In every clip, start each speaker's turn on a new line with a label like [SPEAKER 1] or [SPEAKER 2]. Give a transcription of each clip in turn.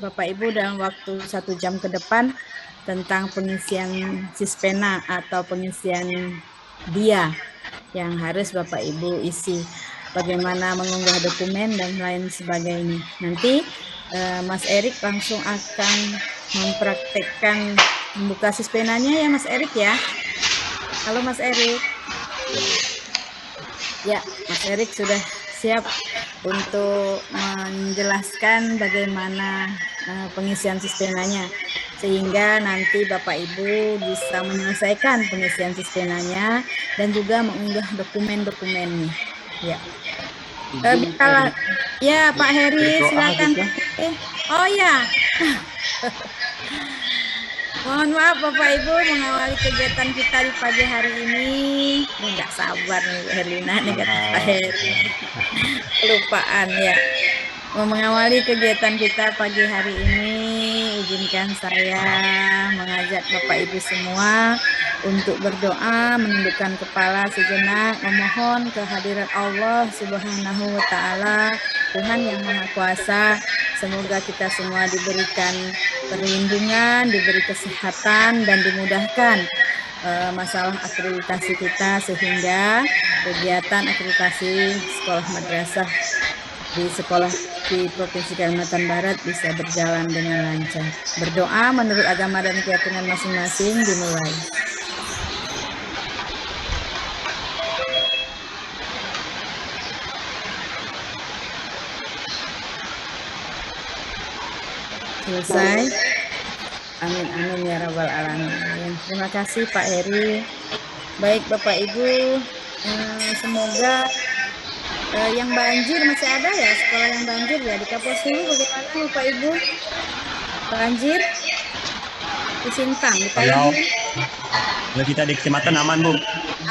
[SPEAKER 1] Bapak Ibu dalam waktu 1 jam ke depan tentang pengisian Sispena atau pengisian dia yang harus Bapak Ibu isi. Bagaimana mengunggah dokumen dan lain sebagainya. Nanti Mas Erik langsung akan mempraktekkan membuka Sispenanya ya Mas Erik ya. Halo Mas Erik. Ya, Mas Erik sudah siap untuk menjelaskan bagaimana pengisian Sispenanya sehingga nanti Bapak Ibu bisa menyelesaikan pengisian Sispenanya dan juga mengunggah dokumen-dokumennya. Ya. Ya Pak Heri silakan. Oh ya. Mohon maaf Bapak Ibu mengawali kegiatan kita di pagi hari ini. Ini nggak sabar nih Bu Herlina nih kata Pak Heri. Kelupaan ya. Mengawali kegiatan kita pagi hari ini, izinkan saya mengajak Bapak Ibu semua untuk berdoa, menundukkan kepala sejenak, memohon kehadiran Allah Subhanahu wa Ta'ala, Tuhan yang Maha Kuasa. Semoga kita semua diberikan perlindungan, diberi kesehatan, dan dimudahkan masalah akreditasi kita sehingga kegiatan akreditasi sekolah madrasah di sekolah di Provinsi Kalimantan Barat bisa berjalan dengan lancar. Berdoa menurut agama dan keyakinan masing-masing dimulai. Selesai. Amin amin ya rabbal alamin. Terima kasih Pak Heri. Baik Bapak Ibu, semoga yang banjir masih ada ya, sekolah yang banjir ya di Kapuasulu bagaimana Bapak Ibu? Banjir di Sintang, di Kayangan.
[SPEAKER 2] Kalau kita di kecamatan aman Bu.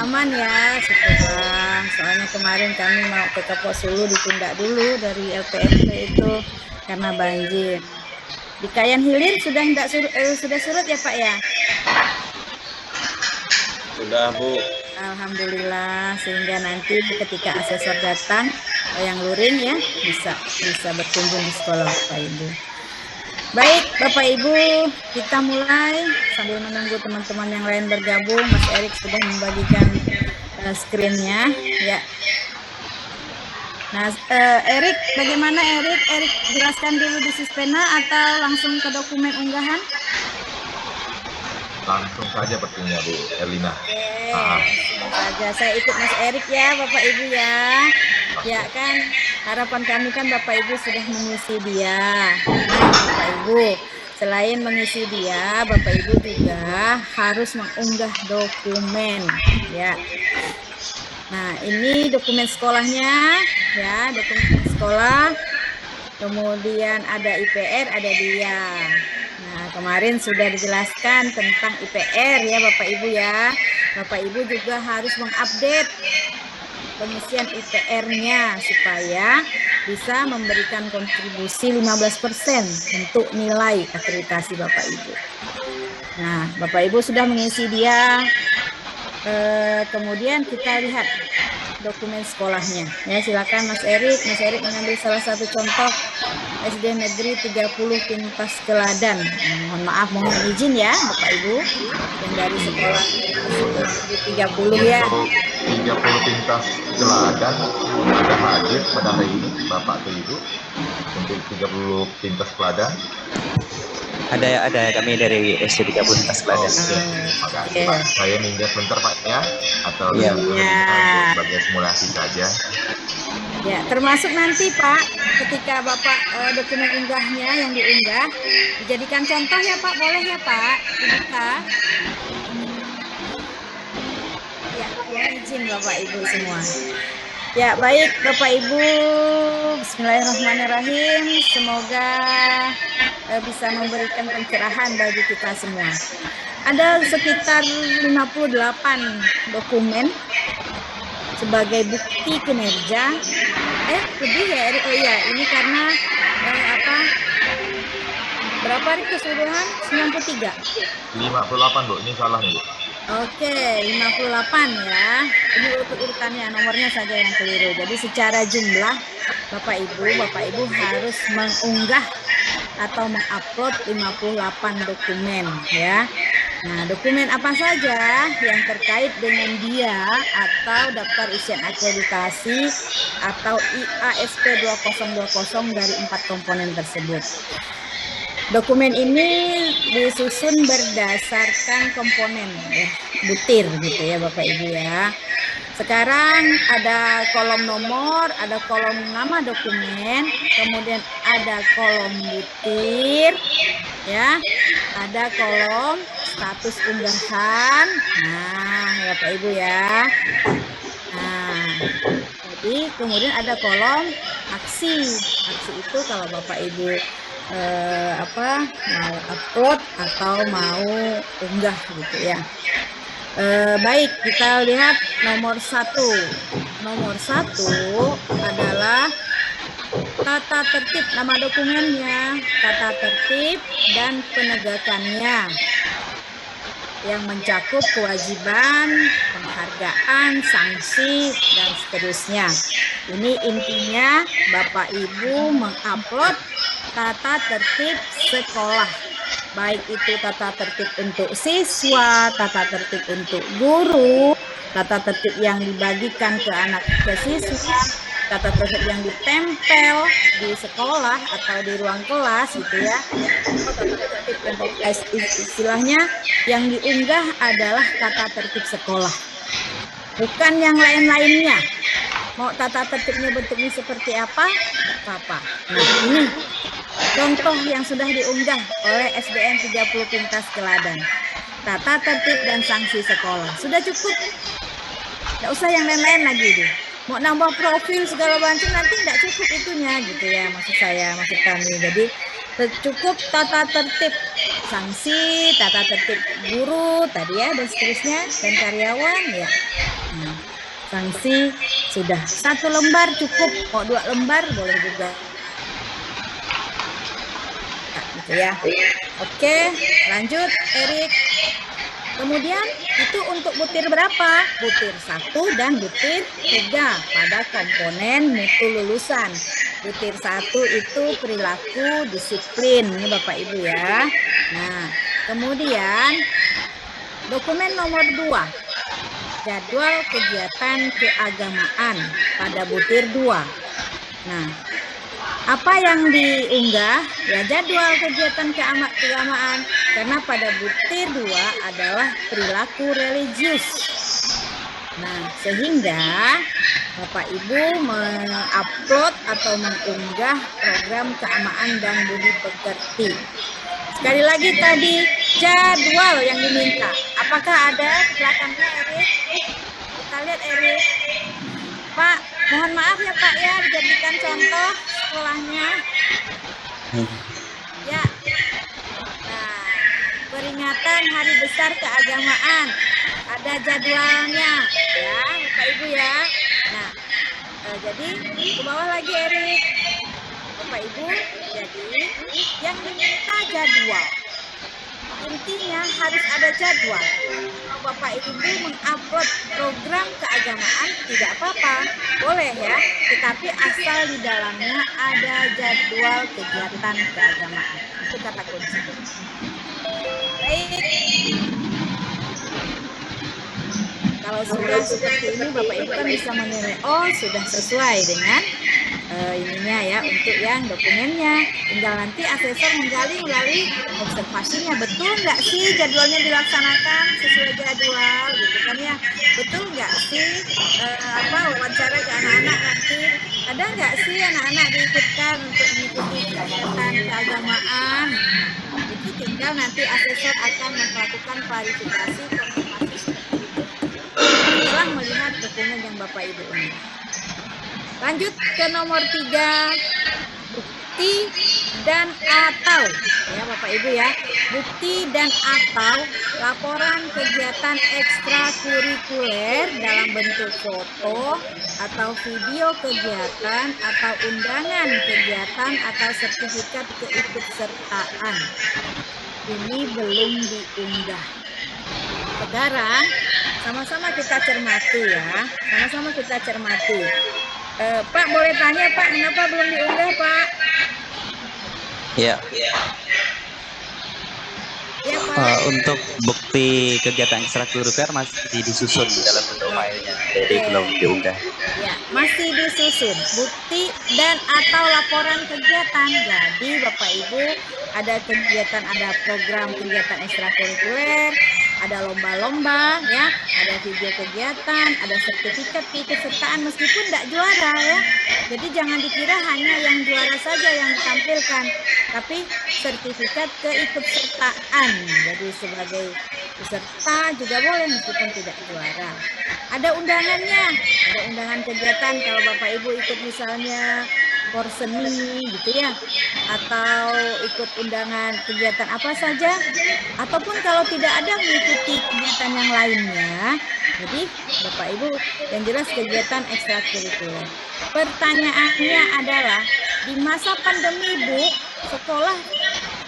[SPEAKER 1] Aman ya, syukurlah. Soalnya kemarin kami mau ke Kapuasulu ditunda dulu dari LPMP itu karena banjir. Di Kayan Hilir sudah sudah surut ya Pak ya?
[SPEAKER 3] Sudah Bu.
[SPEAKER 1] Alhamdulillah, sehingga nanti ketika asesor datang yang luring ya bisa berkunjung di sekolah Bapak Ibu. Baik Bapak Ibu, kita mulai sambil menunggu teman-teman yang lain bergabung. Mas Erik sudah membagikan screen-nya ya. Nah, Erik, bagaimana Erik? Erik jelaskan dulu di Sispena atau langsung ke dokumen unggahan?
[SPEAKER 3] Langsung saja bertanya Bu Erlina.
[SPEAKER 1] Oke, langsung saja. Saya ikut Mas Erik ya, Bapak Ibu ya. Ya kan, harapan kami kan Bapak Ibu sudah mengisi dia. Nah, Bapak Ibu, selain mengisi dia, Bapak Ibu juga harus mengunggah dokumen ya. Nah, ini dokumen sekolahnya ya, dokumen sekolah. Kemudian ada IPR, ada dia. Nah, kemarin sudah dijelaskan tentang IPR ya Bapak Ibu ya. Bapak Ibu juga harus mengupdate pengisian IPR-nya supaya bisa memberikan kontribusi 15% untuk nilai akreditasi Bapak Ibu. Nah, Bapak Ibu sudah mengisi dia. Kemudian kita lihat dokumen sekolahnya. Ya, silakan Mas Erik. Mas Erik mengambil salah satu contoh SD Negeri 30 Pintas Keladan. Mohon maaf, mohon izin ya Bapak Ibu yang dari sekolah Negeri 30 ya.
[SPEAKER 3] 30 Pintas Keladan ada hadir pada hari ini Bapak atau Ibu untuk 30 Pintas Keladan.
[SPEAKER 2] Ada kami dari SD 30 Pintas Keladan.
[SPEAKER 3] Oke, Pak. Saya minta sebentar Pak ya, atau ya. Sebagai simulasi saja.
[SPEAKER 1] Ya, termasuk nanti Pak, ketika Bapak dokumen unggahnya yang diunggah dijadikan contoh ya Pak, boleh ya Pak, dibuka. Ya, mohon izin Bapak Ibu semua. Ya, baik Bapak Ibu, bismillahirrahmanirrahim. Semoga bisa memberikan pencerahan bagi kita semua. Ada sekitar 58 dokumen sebagai bukti kinerja. Lebih ya, oh iya, ini karena berapa hari keseluruhan? 93.
[SPEAKER 3] 58 Bu, ini salah nih Bu.
[SPEAKER 1] Oke, 58 ya. Ini urut-urutannya, nomornya saja yang keliru. Jadi secara jumlah Bapak Ibu harus mengunggah atau mengupload 58 dokumen ya. Nah, dokumen apa saja yang terkait dengan dia atau daftar isian akreditasi atau IASP 2020 dari 4 komponen tersebut. Dokumen ini disusun berdasarkan komponen ya, butir gitu ya Bapak Ibu ya. Sekarang ada kolom nomor, ada kolom nama dokumen, kemudian ada kolom butir, ya, ada kolom status unggahan. Nah, Bapak Ibu ya. Nah, jadi kemudian ada kolom aksi. Aksi itu kalau Bapak Ibu mau upload atau mau unggah gitu ya. Baik, kita lihat nomor 1. Nomor 1 adalah tata tertib nama dokumennya, tata tertib dan penegakannya yang mencakup kewajiban, penghargaan, sanksi, dan seterusnya. Ini intinya Bapak Ibu mengupload tata tertib sekolah. Baik itu tata tertib untuk siswa, tata tertib untuk guru, tata tertib yang dibagikan ke siswa, tata tertib yang ditempel di sekolah atau di ruang kelas gitu ya. Tata tertib untuk istilahnya yang diunggah adalah tata tertib sekolah, bukan yang lain-lainnya. Mau tata tertibnya bentuknya seperti apa? Apa? Nah, ini contoh yang sudah diunggah oleh SDN 30 Pintas Keladan. Tata tertib dan sanksi sekolah. Sudah cukup. Nggak usah yang lain-lain lagi deh. Mau nambah profil segala macam nanti nggak cukup itunya gitu ya, maksud kami. Jadi cukup tata tertib sanksi, tata tertib guru tadi ya, dan seterusnya, dan karyawan ya. Nah, sanksi sudah 1 lembar cukup, mau 2 lembar boleh juga. Gitu ya. Oke, lanjut Erik. Kemudian itu untuk butir berapa? Butir 1 dan butir 3 pada komponen mutu lulusan. Butir 1 itu perilaku disiplin, ini Bapak Ibu ya. Nah, kemudian dokumen nomor 2, jadwal kegiatan keagamaan pada butir 2. Nah, apa yang diunggah? Ya, jadwal kegiatan keagamaan, karena pada butir 2 adalah perilaku religius. Nah, sehingga Bapak Ibu mengupload atau mengunggah program keagamaan dan budi pekerti. Sekali lagi tadi jadwal yang diminta. Apakah ada di belakangnya Erik? Kita lihat Erik. Pak, mohon maaf ya Pak ya, dijadikan contoh sekolahnya. Ya. Nah, peringatan Hari Besar Keagamaan. Ada jadwalnya ya, Bapak Ibu ya. Nah, jadi ke bawah lagi Erik. Bapak Ibu, jadi yang diminta jadwal. Intinya harus ada jadwal. Kalau Bapak Ibu mengupload program keagamaan tidak apa-apa, boleh ya. Tetapi asal di dalamnya ada jadwal kegiatan keagamaan. Itu kata kunci. Baik. Kalau sudah seperti ini Bapak Ibu kan bisa menilai, oh sudah sesuai dengan ininya ya, untuk yang dokumennya. Tinggal nanti asesor menggali melalui observasinya, betul nggak sih jadwalnya dilaksanakan sesuai jadwal gitu kan ya, betul nggak sih wawancara ke anak-anak nanti ada nggak sih anak-anak diikutkan untuk mengikuti kegiatan keagamaan. Jadi tinggal nanti asesor akan melakukan klarifikasi konfirmasi setelah melihat dokumen yang Bapak Ibu unggah. Lanjut ke nomor 3, bukti dan atau ya Bapak Ibu ya, bukti dan atau laporan kegiatan ekstrakurikuler dalam bentuk foto atau video kegiatan atau undangan kegiatan atau sertifikat keikutsertaan. Ini belum diunggah. Sekarang sama-sama kita cermati ya, sama-sama kita cermati. Pak boleh tanya Pak, kenapa belum diunggah Pak?
[SPEAKER 2] Ya,
[SPEAKER 1] Ya, boleh.
[SPEAKER 2] untuk bukti kegiatan ekstrakurikuler masih disusun dalam bentuk filenya, jadi
[SPEAKER 1] Oke.
[SPEAKER 2] belum diunggah.
[SPEAKER 1] Ya, masih disusun bukti dan atau laporan kegiatan. Jadi Bapak Ibu ada kegiatan, ada program kegiatan ekstrakurikuler, ada lomba-lomba ya, ada video kegiatan, ada sertifikat keikutsertaan meskipun tidak juara ya. Jadi jangan dikira hanya yang juara saja yang ditampilkan, tapi sertifikat keikutsertaan. Jadi sebagai peserta juga boleh meskipun tidak juara. Ada undangannya, ada undangan kegiatan kalau Bapak Ibu ikut misalnya porseni gitu ya, atau ikut undangan kegiatan apa saja, ataupun kalau tidak ada mengikuti kegiatan yang lainnya. Jadi Bapak Ibu yang jelas kegiatan ekstrakurikuler. Pertanyaannya adalah di masa pandemi Bu, sekolah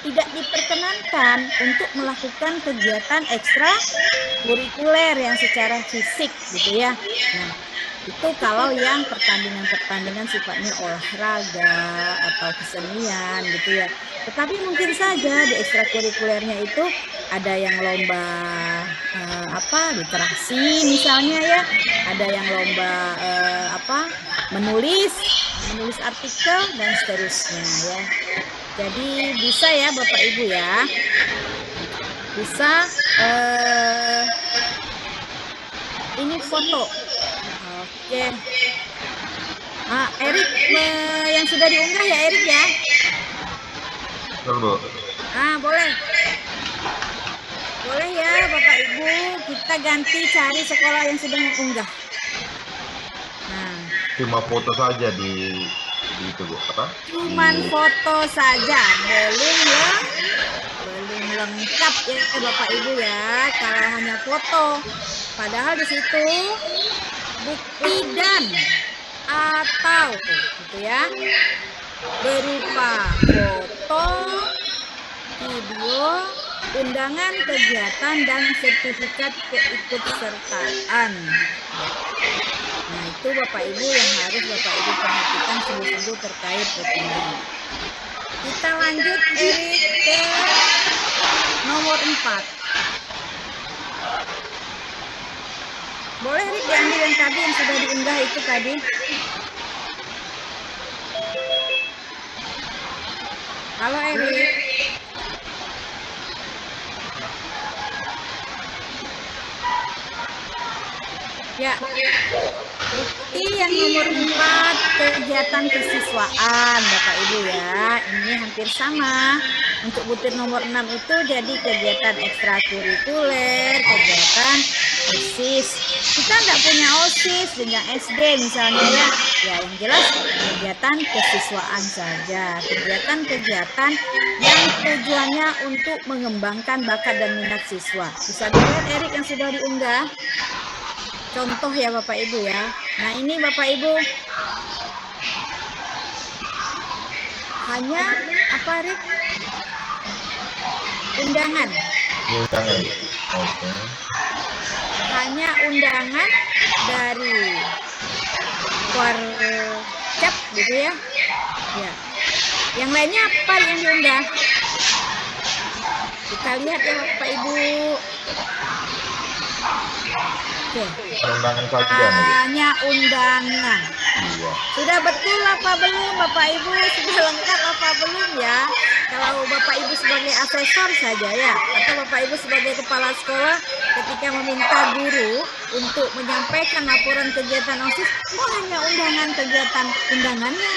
[SPEAKER 1] tidak diperkenankan untuk melakukan kegiatan ekstrakurikuler yang secara fisik gitu ya. Nah, itu kalau yang pertandingan-pertandingan sifatnya olahraga atau kesenian gitu ya. Tetapi mungkin saja di ekstrakurikulernya itu ada yang lomba literasi misalnya ya, ada yang lomba menulis artikel dan seterusnya ya. Jadi bisa ya Bapak Ibu ya, bisa ini foto. Oke. Erik yang sudah diunggah ya Erik ya?
[SPEAKER 3] Betul, Bu.
[SPEAKER 1] Boleh. Boleh ya Bapak Ibu, kita ganti cari sekolah yang sudah mengunggah.
[SPEAKER 3] Cuma foto saja di itu Bu, apa?
[SPEAKER 1] Cuman foto saja, belum lengkap ya Bapak Ibu ya, kalau hanya foto. Padahal di situ bukti dan atau gitu ya, berupa foto, video, undangan kegiatan dan sertifikat keikutsertaan. Nah, itu Bapak Ibu yang harus Bapak Ibu perhatikan sungguh-sungguh terkait dokumen. Kita lanjut Erik ke nomor 4. Boleh Erik diambil yang tadi yang sudah diunggah itu tadi. Halo Erik. Ya. Bukti yang nomor 4 kegiatan kesiswaan Bapak Ibu ya. Ini hampir sama. Untuk butir nomor 6 itu jadi kegiatan ekstrakurikuler, kegiatan OSIS. Kita enggak punya OSIS jenjang SD misalnya ya. Ya yang jelas kegiatan kesiswaan saja. Kegiatan-kegiatan yang tujuannya untuk mengembangkan bakat dan minat siswa. Bisa dilihat Erik yang sudah diunggah. Contoh ya Bapak Ibu ya. Nah ini Bapak Ibu hanya apa Rik? Undangan.
[SPEAKER 3] Undangan. Oke.
[SPEAKER 1] Hanya undangan dari Warcap gitu ya. Ya. Yang lainnya apa yang diunggah? Kita lihat ya Bapak Ibu. Oke.
[SPEAKER 3] Undangan saja nih.
[SPEAKER 1] Hanya undangan.
[SPEAKER 3] Iya.
[SPEAKER 1] Sudah betul apa belum Bapak Ibu? Sudah lengkap apa belum ya? Kalau Bapak Ibu sebagai asesor saja ya, atau Bapak Ibu sebagai kepala sekolah ketika meminta guru untuk menyampaikan laporan kegiatan OSIS, kok hanya undangan kegiatan undangannya?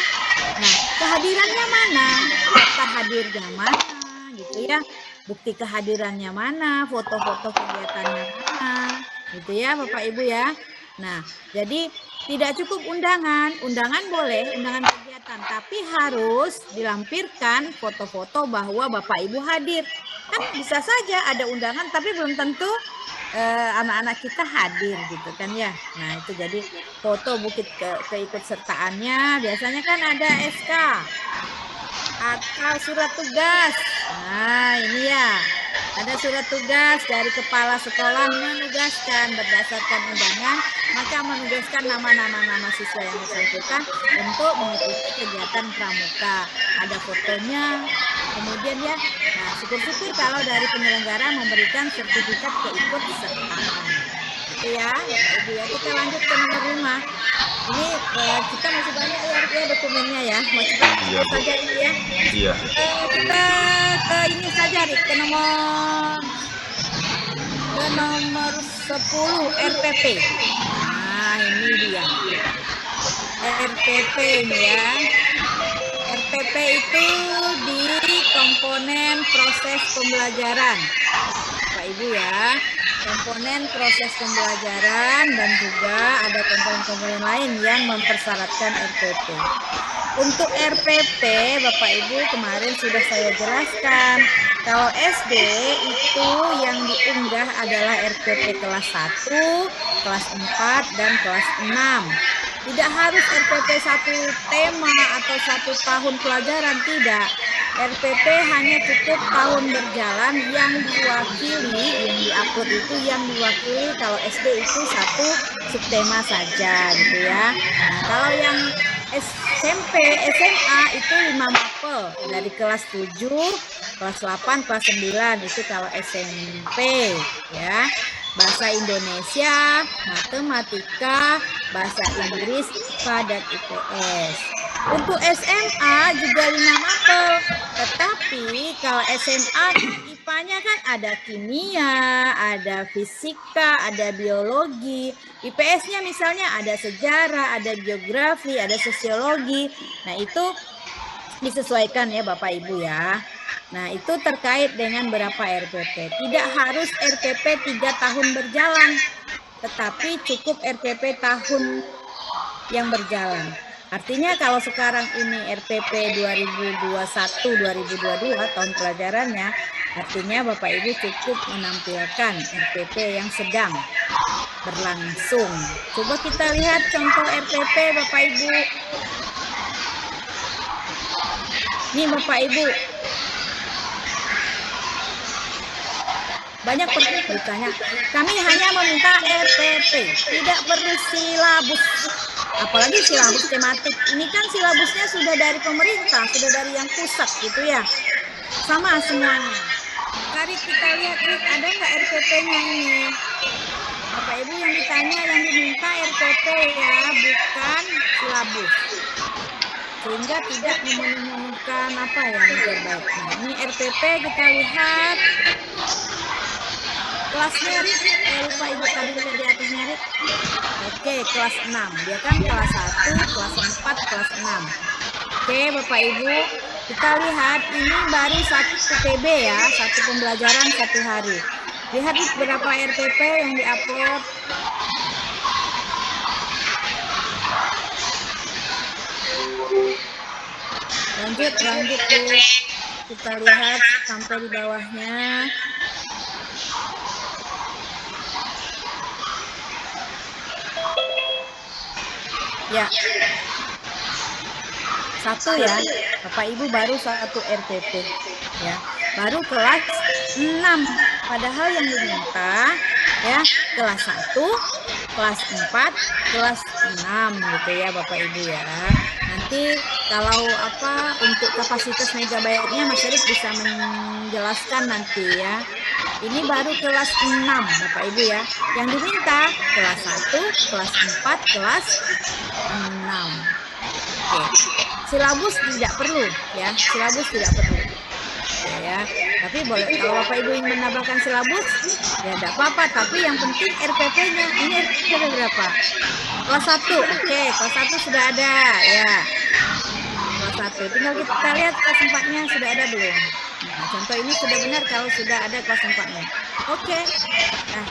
[SPEAKER 1] Nah, kehadirannya mana? Daftar hadirnya mana? Gitu ya. Bukti kehadirannya mana? Foto-foto kegiatannya mana? Gitu ya Bapak Ibu ya. Nah, jadi tidak cukup undangan boleh, undangan kegiatan, tapi harus dilampirkan foto-foto bahwa Bapak Ibu hadir. Kan bisa saja ada undangan tapi belum tentu anak-anak kita hadir gitu kan ya. Nah, itu jadi foto bukti keikutsertaannya biasanya kan ada SK atau surat tugas. Nah, ini ya. Ada surat tugas dari kepala sekolah menugaskan berdasarkan undangan, maka menugaskan nama siswa yang bersangkutan untuk mengikuti kegiatan pramuka. Ada fotonya, kemudian ya. Nah, syukur-syukur kalau dari penyelenggara memberikan sertifikat keikutsertaan. Itu ya, Bapak Ibu ya. Kita lanjut ke nomor 5. Ini kita masih banyak ya dokumennya ya. Mau cepat saja ini ya.
[SPEAKER 3] Iya.
[SPEAKER 1] Kita ke ini saja, Rik, ke nomor 10 RPP. Nah, ini dia. RPP ini ya. RPP itu di komponen proses pembelajaran. Bapak Ibu ya. Komponen proses pembelajaran dan juga ada komponen-komponen lain yang mempersyaratkan RPP. Untuk RPP, Bapak Ibu kemarin sudah saya jelaskan. Kalau SD itu yang diunggah adalah RPP kelas 1, kelas 4, dan kelas 6. Tidak harus RPP satu tema atau satu tahun pelajaran, tidak. RPP hanya cukup tahun berjalan yang diwakili, yang diupload itu yang diwakili kalau SD itu satu subtema saja gitu ya. Nah, kalau yang SMP, SMA itu 5 mapel dari kelas 7, kelas 8, kelas 9 itu kalau SMP ya. Bahasa Indonesia, matematika, bahasa Inggris, IPA dan IPS. Untuk SMA juga 5 mapel, tetapi kalau SMA IPA-nya kan ada kimia, ada fisika, ada biologi. IPS-nya misalnya ada sejarah, ada geografi, ada sosiologi. Nah, itu disesuaikan ya Bapak Ibu ya. Nah, itu terkait dengan berapa RPP. Tidak harus RPP 3 tahun berjalan, tetapi cukup RPP tahun yang berjalan. Artinya kalau sekarang ini RPP 2021-2022 tahun pelajarannya, artinya Bapak Ibu cukup menampilkan RPP yang sedang berlangsung. Coba kita lihat contoh RPP Bapak Ibu. Nih Bapak Ibu, banyak bertanya, kami hanya meminta RPP, tidak perlu silabus, apalagi silabus tematik. Ini kan silabusnya sudah dari pemerintah, sudah dari yang pusat gitu ya, sama semuanya. Mari kita lihat nih, ada nggak RPP-nya ini? Bapak Ibu yang ditanya, yang diminta RPP ya, bukan silabus, sehingga tidak memenuhi apa ya meja baik. Nah, ini RPP kita lihat. Kelasnya Rik, lupa Ibu tadi lihat di atasnya Rik. Oke, kelas 6. Dia kan kelas 1, kelas 4, kelas 6. Oke, Bapak Ibu, kita lihat ini baru 1 PB ya, 1 pembelajaran 1 hari. Lihat Rik berapa RPP yang diupload. Lanjut Rik. Kita lihat sampai di bawahnya. Ya, 1 ya, Bapak Ibu baru 1 RPP ya, baru kelas 6, padahal yang diminta ya kelas 1, kelas 4, kelas 6 gitu ya Bapak Ibu ya. Nanti kalau apa untuk kapasitas megabyte-nya Mas Erik bisa menjelaskan nanti ya. Ini baru kelas 6 Bapak Ibu ya. Yang diminta kelas 1, kelas 4, kelas 6. Oke. Silabus tidak perlu ya. Silabus tidak perlu. Oke ya. Tapi boleh kalau Bapak Ibu ingin menambahkan silabus ya tidak apa-apa, tapi yang penting RPP-nya. Ini RPP berapa? Kelas 1. Oke, kelas 1 sudah ada ya. Kelas 1. Tinggal kita lihat kelas 4-nya sudah ada belum. Nah, contoh ini sudah benar kalau sudah ada kelas 4-nya. Oke. Nah,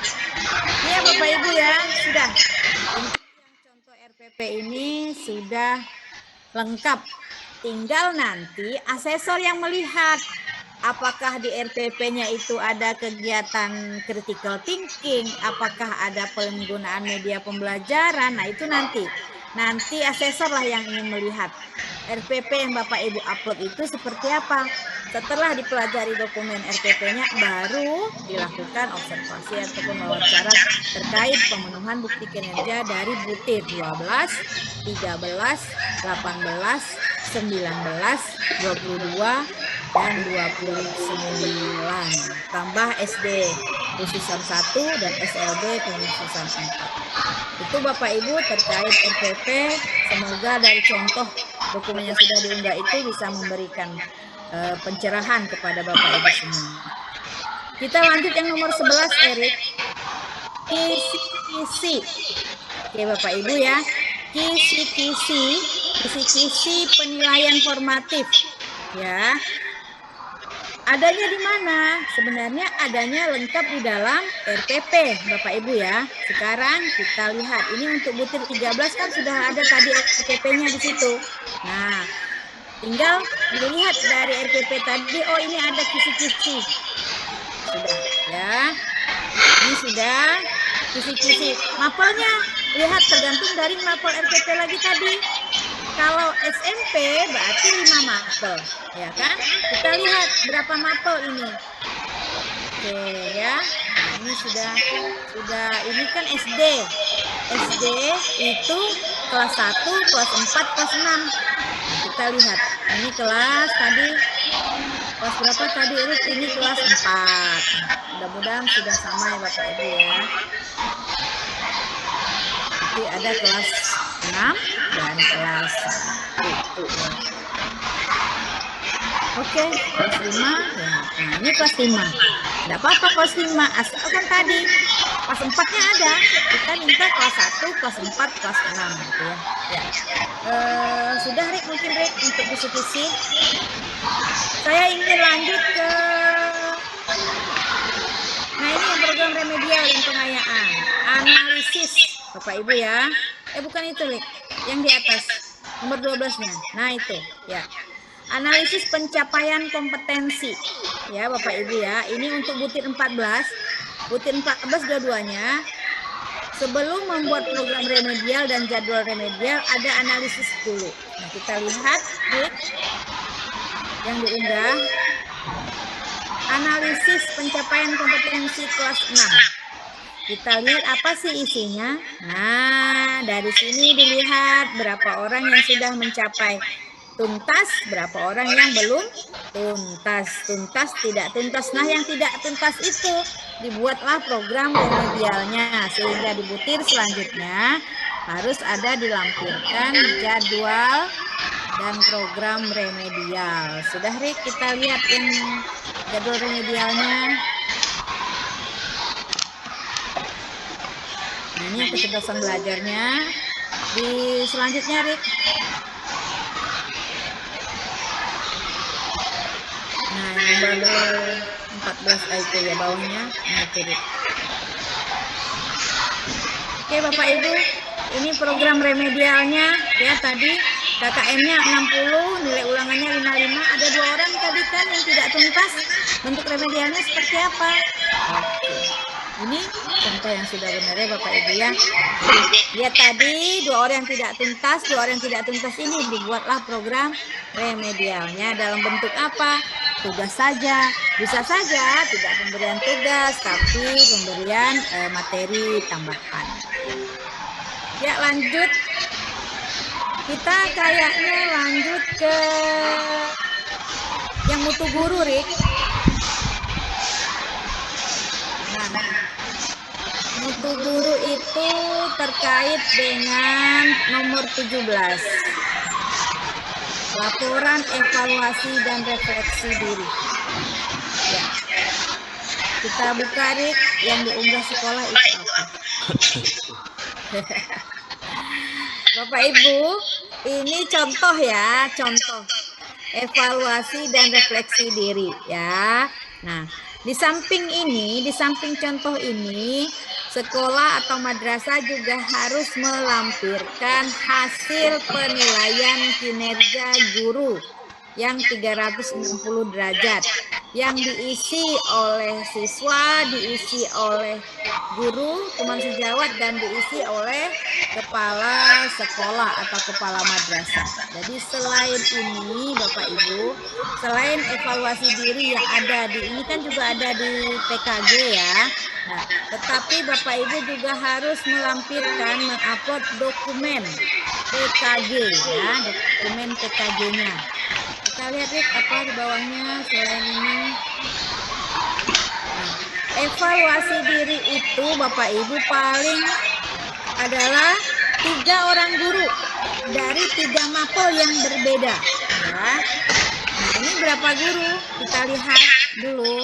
[SPEAKER 1] ini ya Bapak Ibu ya, sudah. Untuk yang contoh RPP ini sudah lengkap. Tinggal nanti asesor yang melihat apakah di RPP-nya itu ada kegiatan critical thinking, apakah ada penggunaan media pembelajaran. Nah, itu nanti asesor lah yang ingin melihat RPP yang Bapak Ibu upload itu seperti apa. Setelah dipelajari dokumen RPP-nya, baru dilakukan observasi ataupun wawancara terkait pemenuhan bukti kinerja dari butir 12, 13, 18, 19, 22, dan 29. Tambah SD khususan 1 dan SLB khususan 4. Itu Bapak Ibu terkait RPP. Semoga dari contoh dokumen yang sudah diunggah itu bisa memberikan pencerahan kepada Bapak Ibu semua. Kita lanjut yang nomor 11, Erik. Kisi-kisi. Oke Bapak Ibu ya. Kisi-kisi penilaian formatif. Ya. Adanya di mana? Sebenarnya adanya lengkap di dalam RPP, Bapak Ibu ya. Sekarang kita lihat, ini untuk butir 13 kan sudah ada tadi RPP-nya di situ. Nah, tinggal dilihat dari RPP tadi, oh ini ada kisi-kisi. Sudah ya. Ini sudah kisi-kisi. Mapelnya, lihat tergantung dari mapel RPP lagi tadi. Kalau SMP berarti 5 mapel, ya kan? Kita lihat berapa mapel ini. Oke ya. Nah, ini sudah ini kan SD. SD itu kelas 1, kelas 4, kelas 6. Nah, kita lihat. Ini kelas tadi kelas berapa tadi? Ini kelas 4. Mudah-mudahan sudah sama ya Bapak Ibu ya. Nanti ada kelas 6 dan kelas 1 ya. Oke, kelas 5 ya. Nah, ini kelas 5. Tidak apa-apa kelas 5, asalkan tadi kelas 4-nya ada. Kita minta kelas 1, kelas 4, kelas 6 gitu ya. Ya. Sudah Rik, mungkin Rik untuk diskusi. Saya ingin lanjut ke nah ini yang program remedial dan pengayaan. Analisis Bapak Ibu ya. Bukan itu Rik, yang di atas nomor 12-nya. Nah itu ya. Analisis pencapaian kompetensi ya Bapak Ibu ya. Ini untuk butir 14. Butir 14 dua-duanya. Sebelum membuat program remedial dan jadwal remedial ada analisis dulu. Nah kita lihat Rik yang diunggah. Analisis pencapaian kompetensi kelas 6. Kita lihat apa sih isinya. Nah, dari sini dilihat berapa orang yang sudah mencapai tuntas, berapa orang yang belum tuntas. Tuntas, tidak tuntas. Nah, yang tidak tuntas itu dibuatlah program remedialnya. Sehingga di butir selanjutnya harus ada dilampirkan jadwal dan program remedial. Sudah Rik, kita lihat yang jadwal remedialnya. Nah, ini kecerdasan belajarnya. Di selanjutnya Rik. Nah, yang nomor 14 itu ya bawahnya. Nah, itu Rik. Oke Bapak Ibu, ini program remedialnya ya tadi KKM-nya 60, nilai ulangannya 55. Ada 2 orang tadi kan yang tidak tuntas. Bentuk remedialnya seperti apa? Oke. Ini contoh yang sudah benar ya Bapak Ibu ya. Lihat tadi 2 orang yang tidak tuntas, 2 orang yang tidak tuntas ini dibuatlah program remedialnya dalam bentuk apa? Tugas saja. Bisa saja tidak pemberian tugas, tapi pemberian materi tambahan. Ya lanjut. Kita kayaknya lanjut ke yang mutu guru, Rik. Nah, mutu guru itu terkait dengan nomor 17. Laporan evaluasi dan refleksi diri. Ya. Kita buka Rik, yang diunggah sekolah itu apa? Bapak Ibu, ini contoh ya, contoh evaluasi dan refleksi diri ya. Nah, di samping ini, di samping contoh ini, sekolah atau madrasah juga harus melampirkan hasil penilaian kinerja guru yang 360 derajat yang diisi oleh siswa, diisi oleh guru, teman sejawat, dan diisi oleh kepala sekolah atau kepala madrasah. Jadi selain ini Bapak Ibu, selain evaluasi diri yang ada di ini kan juga ada di PKG ya. Nah, tetapi Bapak Ibu juga harus melampirkan, mengupload dokumen PKG ya, dokumen PKG-nya. Kita lihat Rik, apa di bawahnya selain ini. Nah, evaluasi diri itu Bapak Ibu paling adalah 3 orang guru dari 3 mapel yang berbeda ya. Nah, ini berapa guru? Kita lihat dulu.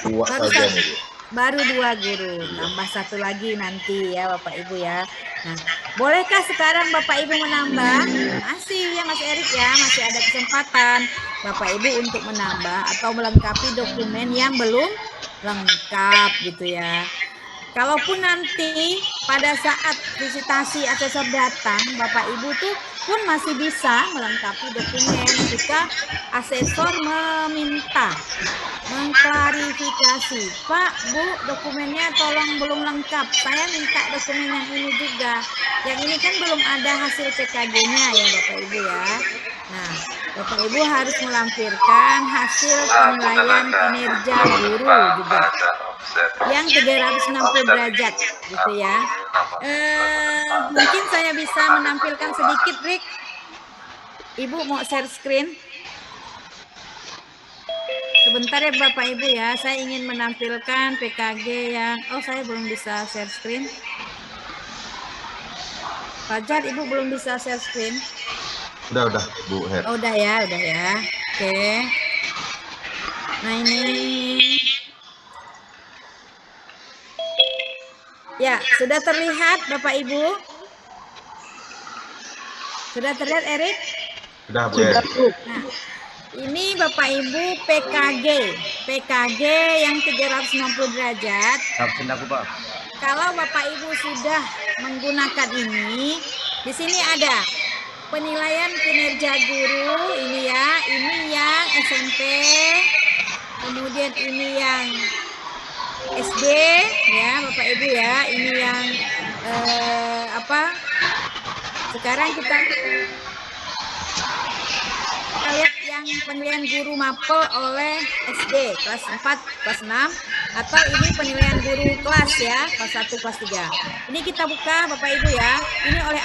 [SPEAKER 3] Dua saja nih.
[SPEAKER 1] Baru 2 guru, tambah 1 lagi nanti ya Bapak Ibu ya. Nah, bolehkah sekarang Bapak Ibu menambah? Masih ya Mas Erik ya, masih ada kesempatan Bapak Ibu untuk menambah atau melengkapi dokumen yang belum lengkap gitu ya. Kalaupun nanti pada saat visitasi asesor datang, Bapak Ibu tuh pun masih bisa melengkapi dokumen jika asesor meminta mengklarifikasi, Pak, Bu, dokumennya tolong belum lengkap. Saya minta dokumen yang ini juga. Yang ini kan belum ada hasil PKG-nya ya Bapak Ibu ya. Nah, Bapak Ibu harus melampirkan hasil penilaian kinerja guru juga. Yang 360 derajat gitu ya. Mungkin saya bisa menampilkan sedikit, Rick. Ibu mau share screen? Sebentar ya Bapak Ibu ya, saya ingin menampilkan PKG yang, saya belum bisa share screen. Fajar, Ibu belum bisa share screen?
[SPEAKER 3] Udah Bu Her.
[SPEAKER 1] Udah ya. Oke. Nah ini. Ya, sudah terlihat Bapak Ibu? Sudah terlihat Erik?
[SPEAKER 3] Sudah Bu Her.
[SPEAKER 1] Nah, ini Bapak Ibu PKG yang 360 derajat. Kalau Bapak Ibu sudah menggunakan ini, di sini ada penilaian kinerja guru ini ya, ini yang SMP, kemudian ini yang SD ya Bapak Ibu ya, ini yang sekarang kita lihat yang penilaian guru mapel oleh SD kelas 4, kelas 6, atau ini penilaian guru kelas ya, kelas 1, kelas 3. Ini kita buka Bapak Ibu ya. Ini oleh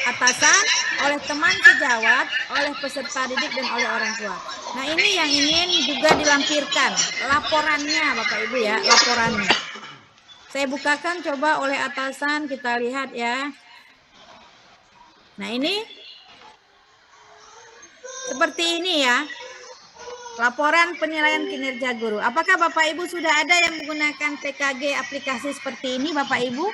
[SPEAKER 1] atasan, oleh teman sejawat, oleh peserta didik dan oleh orang tua. Nah, ini yang ingin juga dilampirkan laporannya Bapak Ibu ya, laporannya. Saya bukakan coba oleh atasan, kita lihat ya. Nah, ini seperti ini ya, laporan penilaian kinerja guru. Apakah Bapak Ibu sudah ada yang menggunakan PKG aplikasi seperti ini Bapak Ibu?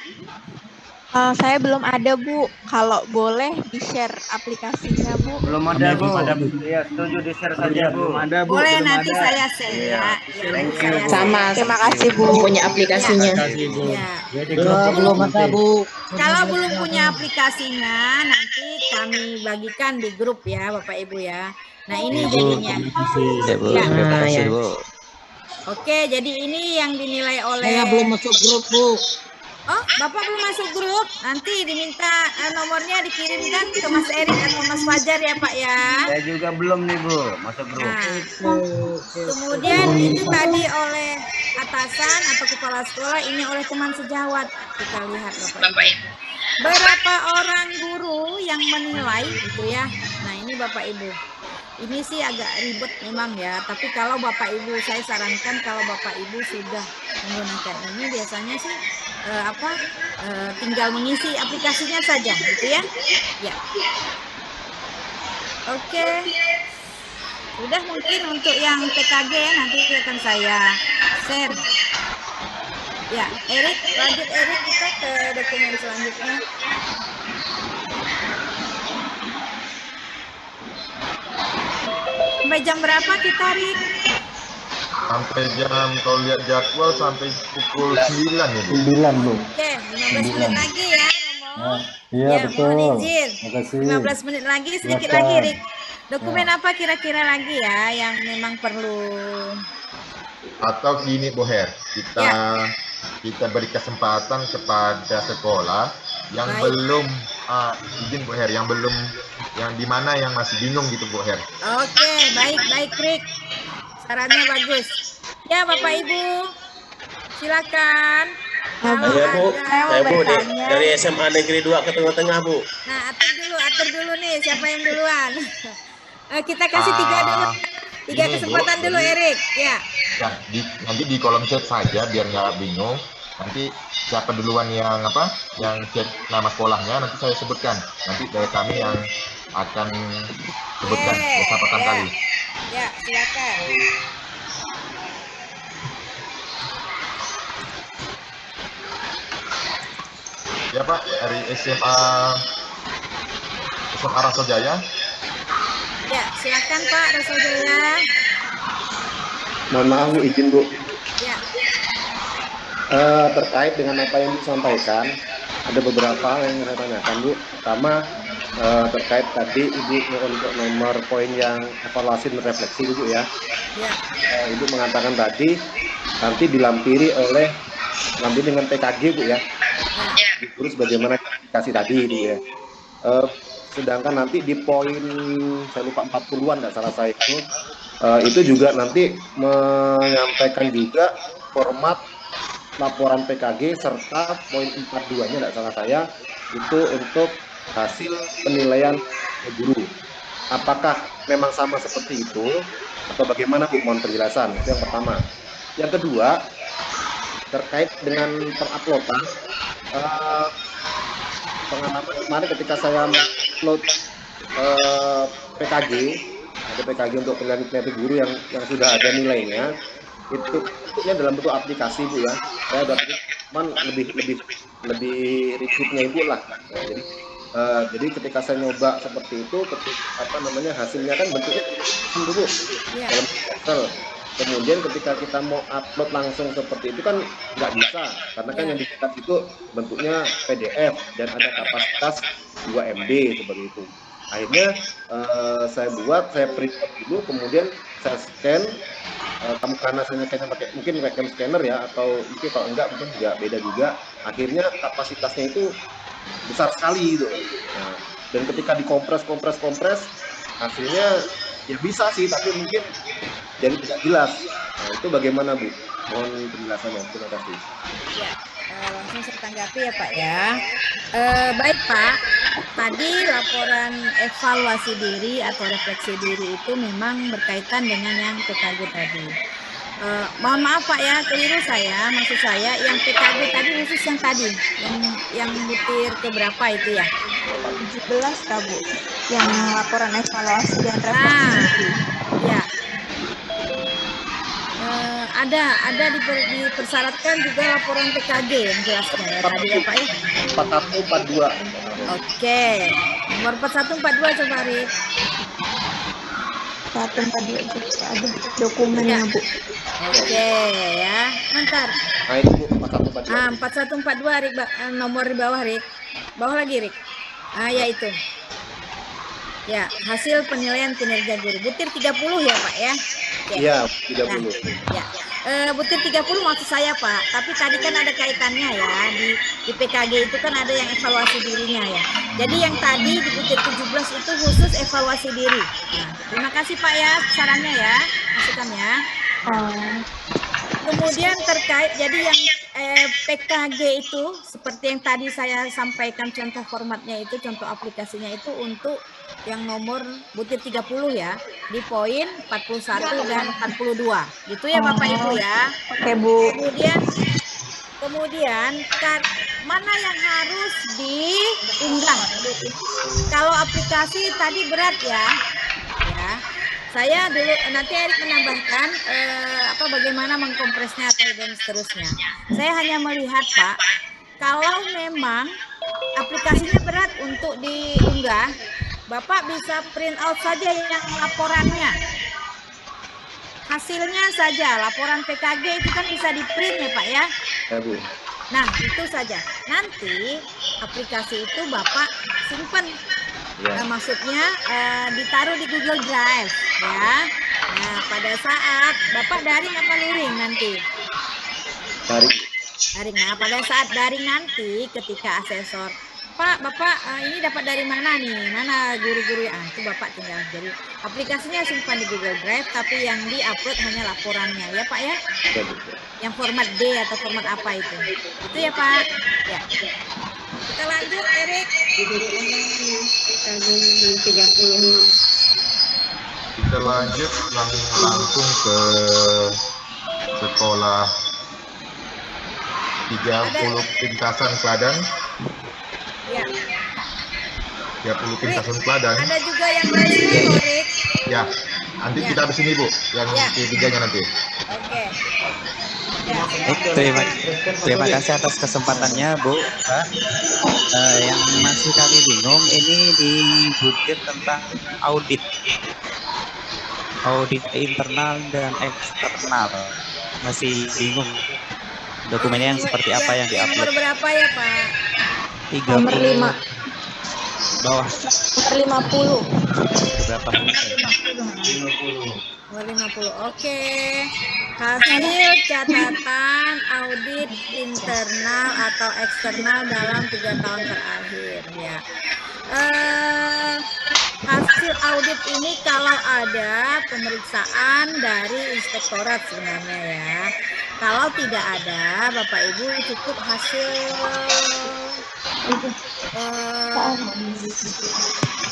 [SPEAKER 4] Saya belum ada Bu, kalau boleh di-share aplikasinya Bu.
[SPEAKER 5] Belum ada Bu. Ya, setuju di-share saja Bu.
[SPEAKER 1] Boleh nanti saya share ya.
[SPEAKER 4] Sama, terima kasih Bu.
[SPEAKER 6] Punya aplikasinya.
[SPEAKER 5] Belum ada Bu.
[SPEAKER 1] Kalau belum punya aplikasinya, nanti kami bagikan di grup ya Bapak Ibu ya. Nah ini jadinya.
[SPEAKER 2] Ya Bu, terima kasih Bu.
[SPEAKER 1] Oke, jadi ini yang dinilai oleh.
[SPEAKER 5] Saya belum masuk grup Bu.
[SPEAKER 1] Oh, Bapak belum masuk grup. Nanti diminta nomornya dikirimkan ke Mas Erik atau Mas Fajar ya Pak ya.
[SPEAKER 5] Saya juga belum nih Bu, masuk grup.
[SPEAKER 1] Nah, kemudian itu tadi oleh atasan atau kepala sekolah, ini oleh teman sejawat. Kita lihat Bapak Ibu. Berapa orang guru yang menilai gitu ya. Nah, ini Bapak Ibu. Ini sih agak ribet memang ya, tapi kalau Bapak Ibu, saya sarankan kalau Bapak Ibu sudah menggunakan ini, biasanya sih tinggal mengisi aplikasinya saja gitu ya. Ya. Oke. Udah mungkin untuk yang PKG nanti akan saya share. Ya, Erik, lanjut Erik, kita ke dokumen selanjutnya. Sampai jam berapa kita, Rik?
[SPEAKER 3] Sampai jam, kalau lihat jadwal sampai pukul 9 ya Bu.
[SPEAKER 5] 9 Bu.
[SPEAKER 1] Oke, 15 menit lagi ya, Romo.
[SPEAKER 5] Iya
[SPEAKER 1] Ya,
[SPEAKER 5] betul.
[SPEAKER 1] mohon izin.
[SPEAKER 5] Terima kasih.
[SPEAKER 1] 15 menit lagi, sedikit
[SPEAKER 5] Silakan.
[SPEAKER 1] lagi, Rik. Dokumen apa kira-kira lagi ya yang memang perlu?
[SPEAKER 3] Atau gini Bu Her, kita beri kesempatan kepada sekolah yang
[SPEAKER 1] Baik.
[SPEAKER 3] belum izin Bu Her, yang belum, yang di mana yang masih bingung gitu Bu Her.
[SPEAKER 1] Oke, baik Rik. Sarannya bagus. Ya Bapak Ibu, silakan Kalau
[SPEAKER 6] Iya Bu,
[SPEAKER 1] ada,
[SPEAKER 6] saya Bu
[SPEAKER 4] bertanya.
[SPEAKER 6] dari SMA Negeri 2 ke Tengah-Tengah Bu.
[SPEAKER 1] nah atur dulu nih siapa yang duluan. Kita kasih tiga dulu, tiga
[SPEAKER 3] Ini, Bu,
[SPEAKER 1] kesempatan dulu
[SPEAKER 3] jadi-
[SPEAKER 1] Erik. Ya,
[SPEAKER 3] Ya, nanti di kolom chat saja biar nggak bingung. Nanti siapa duluan yang chat nama sekolahnya nanti saya sebutkan. Nanti dari kami yang akan sebutkan beberapa pertama
[SPEAKER 1] ya,
[SPEAKER 3] kali.
[SPEAKER 1] ya silakan.
[SPEAKER 3] Ya Pak, dari SMA Rasul Jaya.
[SPEAKER 1] Ya, silakan Pak Rasojaya.
[SPEAKER 7] Mohon maaf Bu, izin Bu.
[SPEAKER 1] Ya,
[SPEAKER 7] Terkait dengan apa yang disampaikan, ada beberapa hal yang saya tanyakan Bu. Pertama, terkait tadi Ibu untuk nomor poin yang evaluasi dan refleksi Bu ya.
[SPEAKER 1] ya,
[SPEAKER 7] Ibu mengatakan tadi nanti dilampiri dengan PKG Bu ya. Terus bagaimana klarifikasi tadi Bu ya. Sedangkan nanti di poin saya lupa 40-an nggak salah saya itu juga nanti menyampaikan juga format laporan PKG serta poin 42-nya nggak salah saya itu untuk hasil penilaian guru. Apakah memang sama seperti itu atau bagaimana Bu? Mohon penjelasan. Itu yang pertama. Yang kedua terkait dengan penguploadan, pengalaman kemarin ketika saya upload PKG, ada PKG untuk penilaian guru yang sudah ada nilainya, itu bentuknya dalam bentuk aplikasi Bu ya. Saya udah pikir cuman lebih rigidnya Ibu lah. Nah, jadi ketika saya nyoba seperti itu, hasilnya kan bentuknya Bu
[SPEAKER 1] ya,
[SPEAKER 7] dalam Excel. Kemudian ketika kita mau upload langsung seperti itu kan nggak bisa, karena kan yang dicetak itu bentuknya PDF dan ada kapasitas 2 MB seperti itu. Akhirnya saya print out dulu, kemudian saya scan. Kamu karena saya kayaknya pakai mungkin webcam scanner ya, atau mungkin kalau enggak mungkin juga beda juga. Akhirnya kapasitasnya itu besar sekali gitu. Nah, dan ketika dikompres hasilnya ya bisa sih, tapi mungkin jadi tidak jelas. Nah, itu bagaimana Bu? Mohon penjelasannya. Terima kasih.
[SPEAKER 1] ya. Langsung saya tanggapi ya Pak ya. Baik Pak, tadi laporan evaluasi diri atau refleksi diri itu memang berkaitan dengan yang PKG tadi. Mohon maaf Pak ya, keliru saya. Maksud saya yang PKG tadi khusus yang tadi, yang butir keberapa itu ya?
[SPEAKER 4] 17 Kak Bu, yang laporan evaluasi dan refleksi.
[SPEAKER 1] Ya. Ada dipersyaratkan juga laporan PKG yang jelasnya ya tadi ya Pak ya.
[SPEAKER 7] 4142.
[SPEAKER 1] Oke, nomor 4142 coba Rik.
[SPEAKER 4] 142 juga ada dokumennya Bu.
[SPEAKER 1] Oke ya, bentar.
[SPEAKER 7] Nah itu Bu, 4142.
[SPEAKER 1] 4142 Rik, nomor di bawah Rik. Bawah lagi Rik. Ya itu. Ya, hasil penilaian kinerja guru. Butir 30 ya Pak ya.
[SPEAKER 7] Iya, 30.
[SPEAKER 1] Ya. Butir 30 maksud saya Pak, tapi tadi kan ada kaitannya ya di PKG itu kan ada yang evaluasi dirinya ya. Jadi yang tadi di butir 17 itu khusus evaluasi diri. Nah, terima kasih Pak ya sarannya ya, masukannya. Kemudian terkait jadi yang PKG itu seperti yang tadi saya sampaikan contoh formatnya itu, contoh aplikasinya itu untuk yang nomor butir 30 ya, di poin 41 dan 42. Gitu ya Bapak Ibu ya.
[SPEAKER 4] Oke Bu.
[SPEAKER 1] Kemudian mana yang harus diunggah? Kalau aplikasi tadi berat ya. Saya dulu nanti Erik menambahkan bagaimana mengkompresnya dan seterusnya. Saya hanya melihat Pak, kalau memang aplikasinya berat untuk diunggah, Bapak bisa print out saja yang laporannya. Hasilnya saja, laporan PKG itu kan bisa di print ya Pak ya.
[SPEAKER 7] Ya Bu.
[SPEAKER 1] Nah itu saja. Nanti aplikasi itu Bapak simpan.
[SPEAKER 7] Ya.
[SPEAKER 1] Maksudnya ditaruh di Google Drive ya. Nah pada saat Bapak daring apa luring nanti?
[SPEAKER 7] Daring.
[SPEAKER 1] Daring. Nah pada saat daring nanti ketika asesor Pak, Bapak ini dapat dari mana nih? Mana guru-guru yang itu Bapak tinggal. Jadi aplikasinya simpan di Google Drive, tapi yang di-upload hanya laporannya, ya Pak ya? Yang format D atau format apa itu? Itu ya Pak. Ya. Kita lanjut, Erik.
[SPEAKER 3] Kita lanjut langsung ke sekolah 30 Pintasan Kladan.
[SPEAKER 1] Ya.
[SPEAKER 3] 30 Pintasan Kladan.
[SPEAKER 1] Ada juga yang lain, Erik.
[SPEAKER 3] Ya, nanti kita habis ini Bu, yang ketiganya nanti.
[SPEAKER 1] Oke. Ya.
[SPEAKER 2] Terima kasih atas kesempatannya Bu. Pak. Yang masih kami bingung ini di butir tentang audit internal dan eksternal. Masih bingung dokumennya yang seperti apa yang
[SPEAKER 1] Nomor
[SPEAKER 2] diupload.
[SPEAKER 1] berapa ya Pak?
[SPEAKER 2] 30
[SPEAKER 4] Nomor 5.
[SPEAKER 2] bawah
[SPEAKER 4] Nomor 50.
[SPEAKER 2] berapa?
[SPEAKER 1] 50. Oke. Hasil catatan audit internal atau eksternal dalam 3 tahun terakhir ya. Hasil audit ini kalau ada pemeriksaan dari inspektorat sebenarnya ya. Kalau tidak ada, Bapak Ibu cukup hasil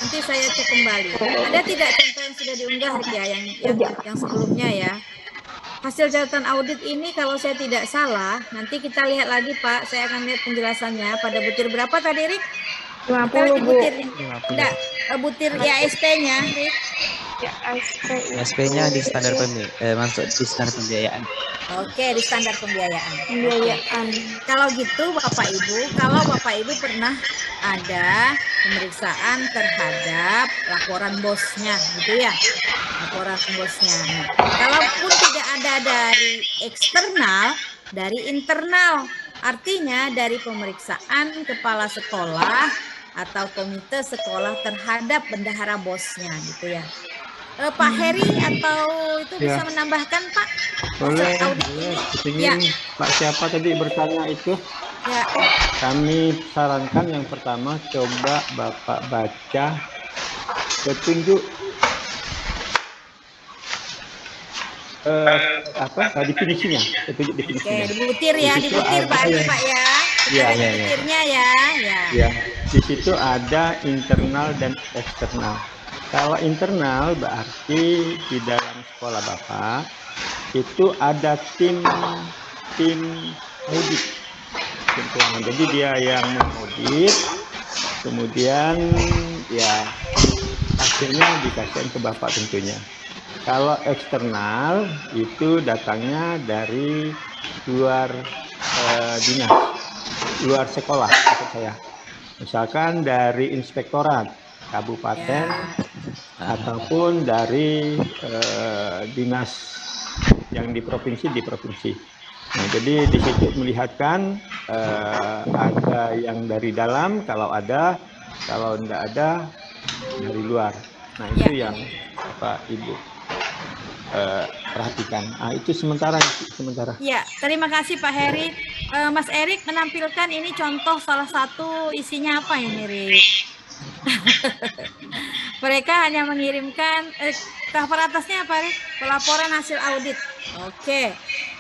[SPEAKER 1] nanti saya cek kembali. Ada tidak contoh yang sudah diunggah ya yang sebelumnya ya? Hasil catatan audit ini kalau saya tidak salah, nanti kita lihat lagi Pak, saya akan lihat penjelasannya pada butir berapa tadi Rik?
[SPEAKER 4] 50 Bu.
[SPEAKER 1] Enggak, butir IASP-nya Rik.
[SPEAKER 4] Ya, ASP.
[SPEAKER 2] SP-nya di standar masuk di standar pembiayaan.
[SPEAKER 1] Oke, di standar pembiayaan.
[SPEAKER 4] Pembiayaan.
[SPEAKER 1] Kalau gitu Bapak Ibu, kalau Bapak Ibu pernah ada pemeriksaan terhadap laporan bosnya gitu ya, laporan bosnya. Nah, kalaupun tidak ada dari eksternal, dari internal, artinya dari pemeriksaan kepala sekolah atau komite sekolah terhadap bendahara bosnya gitu ya. Pak Heri atau itu bisa menambahkan Pak?
[SPEAKER 8] Boleh,
[SPEAKER 1] Audit ini.
[SPEAKER 8] ingin Pak siapa tadi bertanya itu?
[SPEAKER 1] Ya.
[SPEAKER 8] Kami sarankan yang pertama coba Bapak baca petunjuk definisinya, petunjuk definisinya.
[SPEAKER 1] Oke, dibutir ya, dibutir Pak ya.
[SPEAKER 8] Iya,
[SPEAKER 1] butirnya ya.
[SPEAKER 8] Ya, di situ ada internal dan eksternal. Kalau internal berarti di dalam sekolah Bapak itu ada tim audit. Jadi dia yang mengaudit, kemudian ya hasilnya dikasihkan ke Bapak tentunya. Kalau eksternal itu datangnya dari luar dinas, luar sekolah maksud saya. Misalkan dari inspektorat kabupaten ataupun dari dinas yang di provinsi. Nah, jadi di situ melihatkan ada yang dari dalam kalau ada, kalau tidak ada dari luar. Nah itu yang Pak Ibu perhatikan. Nah itu sementara.
[SPEAKER 1] Ya, terima kasih Pak Heri. Mas Erik menampilkan ini contoh salah satu isinya apa ini Rik? Mereka hanya mengirimkan cover atasnya apa Rik? Pelaporan hasil audit. Oke,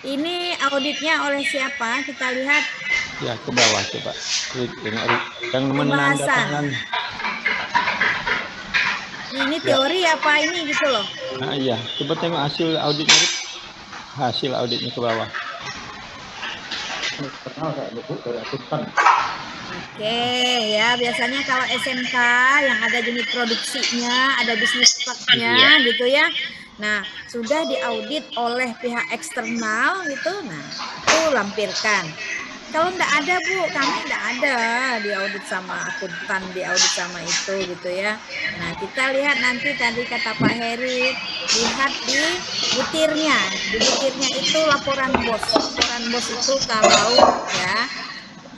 [SPEAKER 1] ini auditnya oleh siapa? Kita lihat.
[SPEAKER 8] Ya ke bawah coba. Rik, yang menandatangan.
[SPEAKER 1] Ini teori apa ini gitu loh?
[SPEAKER 8] Nah iya, coba tengok hasil auditnya Rik. Hasil auditnya ke bawah.
[SPEAKER 1] Oke ya, biasanya kalau SMK yang ada unit produksinya, ada bisnis partnya gitu ya. Nah, sudah diaudit oleh pihak eksternal gitu. Nah, itu lampirkan. Kalau enggak ada Bu, kami enggak ada diaudit sama akuntan, diaudit sama itu gitu ya. Nah, kita lihat nanti tadi kata Pak Heri, lihat di butirnya. Di butirnya itu laporan bos. Laporan bos itu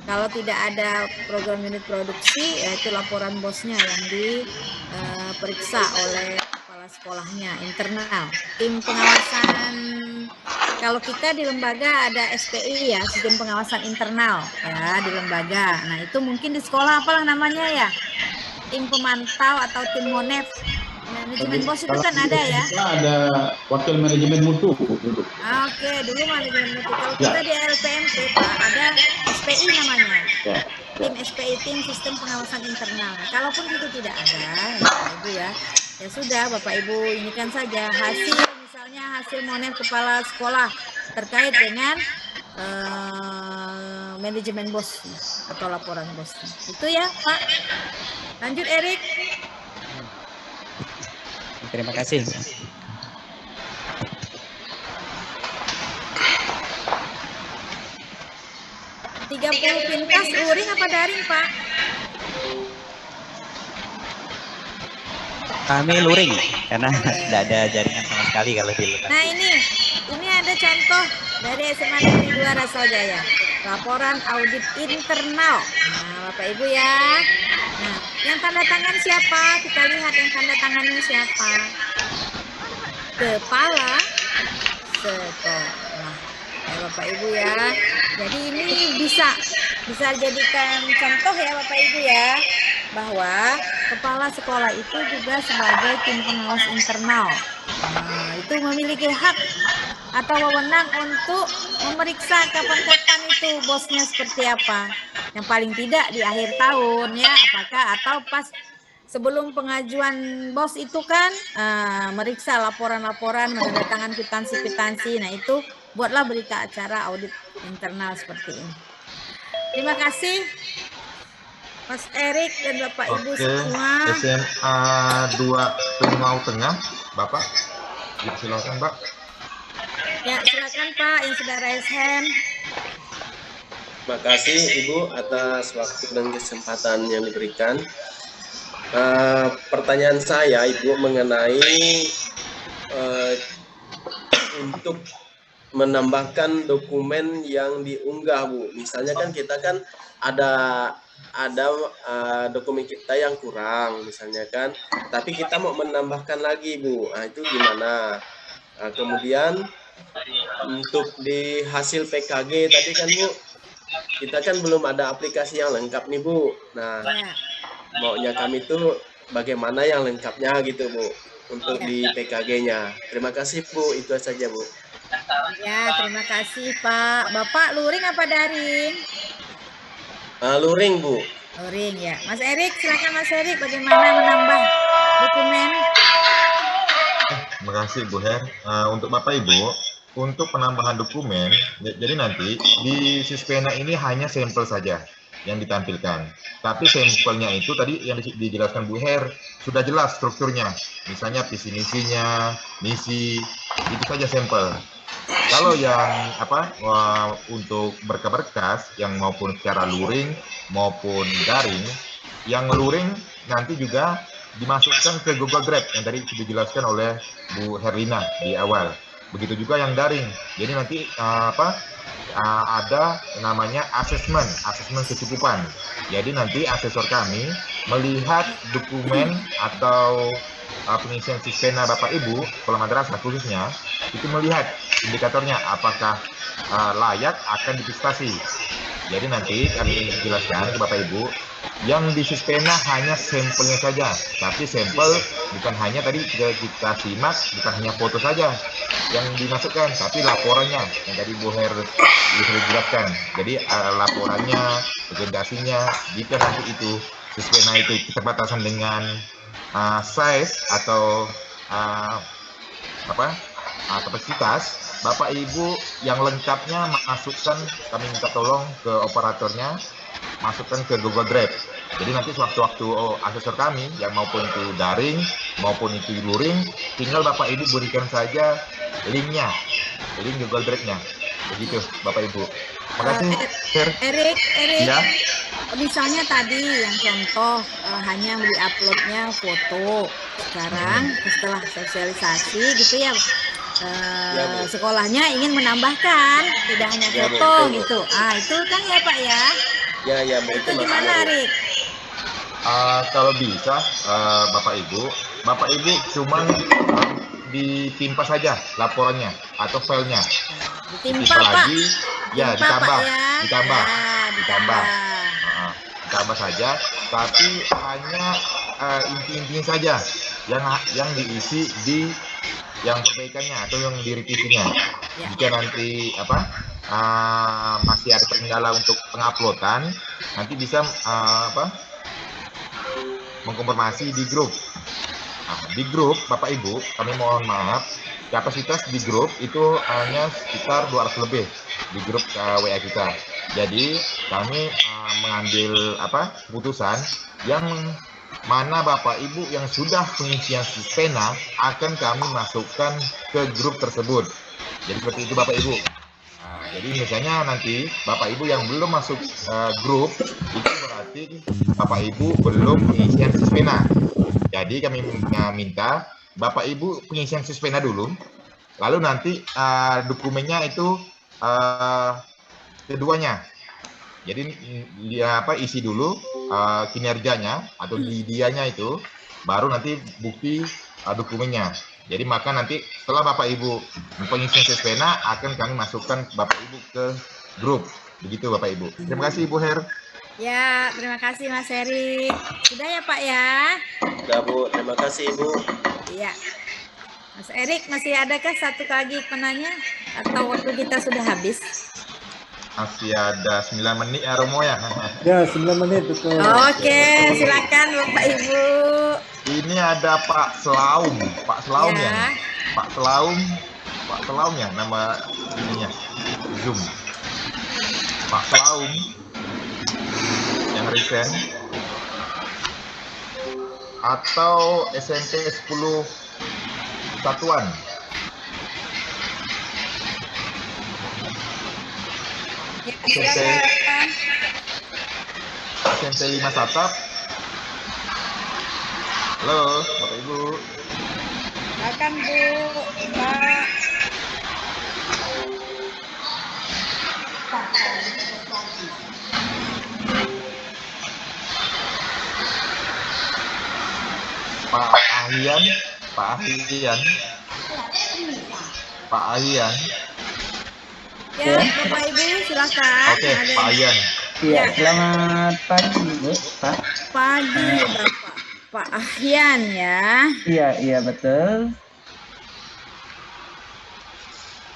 [SPEAKER 1] kalau tidak ada program unit produksi, yaitu laporan bosnya yang diperiksa oleh kepala sekolahnya internal. Tim pengawasan kalau kita di lembaga ada SPI ya, sistem pengawasan internal ya di lembaga. Nah itu mungkin di sekolah apalah namanya ya, tim pemantau atau tim monef. Manajemen BOS itu kan ada ya.
[SPEAKER 9] Ada wakil manajemen mutu.
[SPEAKER 1] Oke, dulu manajemen mutu. Kalau kita di LPMP Pak ada SPI namanya. Tim SPI, tim sistem pengawasan internal. Nah, kalaupun itu tidak ada, ya, Bapak Ibu ya sudah Bapak Ibu ini kan saja hasil, misalnya hasil monef kepala sekolah terkait dengan manajemen BOS atau laporan BOS. Itu ya Pak. Lanjut Erik.
[SPEAKER 2] Terima kasih.
[SPEAKER 1] 30 pintas luring apa daring, Pak?
[SPEAKER 2] Kami luring karena tidak ada jaringan sama sekali kalau di luar.
[SPEAKER 1] Nah ini ada contoh dari SMA Negeri 2 Rasajaya. Laporan audit internal. Nah, Bapak Ibu ya. Nah, yang tanda tangan siapa? Kita lihat yang tanda tangannya siapa. Kepala sekolah. Ya, Bapak Ibu ya. Jadi ini bisa jadikan contoh ya Bapak Ibu ya, bahwa kepala sekolah itu juga sebagai tim pengawas internal. Nah, itu memiliki hak atau wewenang untuk memeriksa kapan-kapan itu bosnya seperti apa. Yang paling tidak di akhir tahun ya, apakah atau pas sebelum pengajuan bos itu kan meriksa laporan-laporan, menandatangani kwitansi-kwitansi. Nah, itu buatlah berita acara audit internal seperti ini. Terima kasih Mas Erik dan Bapak Ibu semua.
[SPEAKER 3] SMA 2 Tengau Tengah, Bapak. Silakan, Pak.
[SPEAKER 1] Ya, silakan Pak yang sudah raise hand.
[SPEAKER 6] Terima kasih Ibu atas waktu dan kesempatan yang diberikan. Pertanyaan saya Ibu mengenai untuk menambahkan dokumen yang diunggah Bu. Misalnya kan kita kan ada dokumen kita yang kurang misalnya kan, tapi kita mau menambahkan lagi Bu. Nah, itu gimana? Nah, kemudian untuk di hasil PKG tadi kan Bu, kita kan belum ada aplikasi yang lengkap nih Bu. Nah, maunya kami tuh bagaimana yang lengkapnya gitu Bu untuk di PKG-nya. Terima kasih Bu, itu saja Bu.
[SPEAKER 1] Ya, terima kasih Pak. Bapak luring apa daring?
[SPEAKER 6] Luring Bu.
[SPEAKER 1] Luring ya. Mas Erik, silakan Mas Erik, bagaimana menambah dokumen?
[SPEAKER 3] Terima kasih Bu Her. Untuk Bapak Ibu, untuk penambahan dokumen, jadi nanti di Sispena ini hanya sampel saja yang ditampilkan. Tapi sampelnya itu tadi yang dijelaskan Bu Her sudah jelas strukturnya. Misalnya visi misinya, misi, itu saja sampel. Kalau yang untuk berkas-berkas yang maupun secara luring maupun daring, yang luring nanti juga dimasukkan ke Google Drive yang tadi sudah dijelaskan oleh Bu Herlina di awal. Begitu juga yang daring. Jadi nanti ada namanya asesmen kecukupan. Jadi nanti asesor kami melihat dokumen atau pengisian Sispena Bapak Ibu sekolah madrasah khususnya itu melihat indikatornya apakah layak akan diprestasi. Jadi nanti kami jelaskan ke Bapak Ibu yang di Sispena hanya sampelnya saja, tapi sampel bukan hanya tadi kita simak, bukan hanya foto saja yang dimasukkan, tapi laporannya yang tadi Bu Her sudah dijelaskan. Jadi laporannya, presentasinya, jika nanti itu Sispena itu keterbatasan dengan size atau kapasitas, Bapak Ibu yang lengkapnya masukkan, kami minta tolong ke operatornya masukkan ke Google Drive. Jadi nanti sewaktu-waktu asesor kami yang maupun itu daring maupun itu luring, tinggal Bapak Ibu berikan saja linknya, link Google Drive-nya. Begitu Bapak Ibu. Terima kasih.
[SPEAKER 1] Erik,
[SPEAKER 3] ya.
[SPEAKER 1] Misalnya tadi yang contoh hanya di-uploadnya foto. Sekarang setelah sosialisasi gitu ya, sekolahnya ingin menambahkan tidak hanya foto gitu. Itu kan ya Pak ya.
[SPEAKER 6] Ya,
[SPEAKER 1] itu gimana Erik?
[SPEAKER 3] Kalau bisa Bapak Ibu cuman ditimpa saja laporannya atau filenya.
[SPEAKER 1] Ditimpa, Pak.
[SPEAKER 3] lagi, ya
[SPEAKER 1] Timpa,
[SPEAKER 3] ditambah,
[SPEAKER 1] Pak, ya.
[SPEAKER 3] ditambah,
[SPEAKER 1] Ya,
[SPEAKER 3] ditambah. Ditambah saja, tapi hanya inti-intinya saja yang diisi di yang perbaikannya atau yang direvisinya.
[SPEAKER 1] Ya.
[SPEAKER 3] Jika nanti masih ada kendala untuk penguploadan, nanti bisa mengkonfirmasi di grup. Nah, di grup Bapak Ibu, kami mohon maaf, kapasitas di grup itu hanya sekitar 200 lebih di grup WA kita. Jadi kami mengambil keputusan yang mana Bapak Ibu yang sudah pengisian Suspena akan kami masukkan ke grup tersebut. Jadi seperti itu Bapak Ibu. Nah, jadi misalnya nanti Bapak Ibu yang belum masuk grup, itu berarti Bapak Ibu belum pengisian Suspena. Jadi kami minta Bapak Ibu pengisian Suspena dulu, lalu nanti dokumennya itu keduanya. Jadi isi dulu kinerjanya atau dianya itu, baru nanti bukti dokumennya. Jadi maka nanti setelah Bapak Ibu pengisian Suspena akan kami masukkan Bapak Ibu ke grup. Begitu Bapak Ibu. Terima kasih Ibu Her.
[SPEAKER 1] Ya, terima kasih Mas Erik. Sudah ya Pak ya?
[SPEAKER 6] Sudah Bu, terima kasih Ibu.
[SPEAKER 1] Iya. Mas Erik, masih adakah satu lagi penanya? Atau waktu kita sudah habis?
[SPEAKER 3] Masih ada 9 menit ya Romo ya?
[SPEAKER 10] Ya, 9 menit betul.
[SPEAKER 1] Oke, silakan Bapak Ibu.
[SPEAKER 3] Ini ada Pak Selaum. Pak Selaum
[SPEAKER 1] Ya.
[SPEAKER 3] Pak Selaum ya nama ininya. Zoom. Pak Selaum yang recent atau SMP 10 satuan.
[SPEAKER 1] Ya, silakan.
[SPEAKER 3] SMP 5 Satap. Halo, Bapak Ibu.
[SPEAKER 1] Silakan Bu, Pak.
[SPEAKER 3] Pak Ahian.
[SPEAKER 1] Ya, Bapak Ibu silakan.
[SPEAKER 3] Oke, Pak Ahian.
[SPEAKER 11] Iya, selamat pagi Bu, Pak.
[SPEAKER 1] Pagi Bapak. Pak Ahyan ya.
[SPEAKER 11] Iya betul.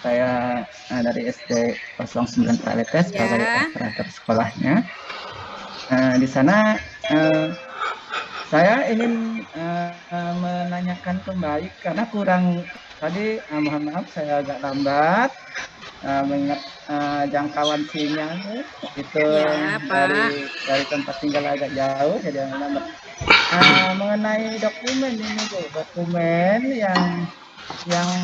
[SPEAKER 11] Saya dari SD 09 Praletes sebagai operator sekolahnya. Di sana saya ingin menanyakan kembali karena kurang tadi, mohon maaf saya agak lambat mengingat jangkauan sinyal itu
[SPEAKER 1] Ya,
[SPEAKER 11] dari tempat tinggal agak jauh, jadi agak lambat. Mengenai dokumen ini Bu, dokumen yang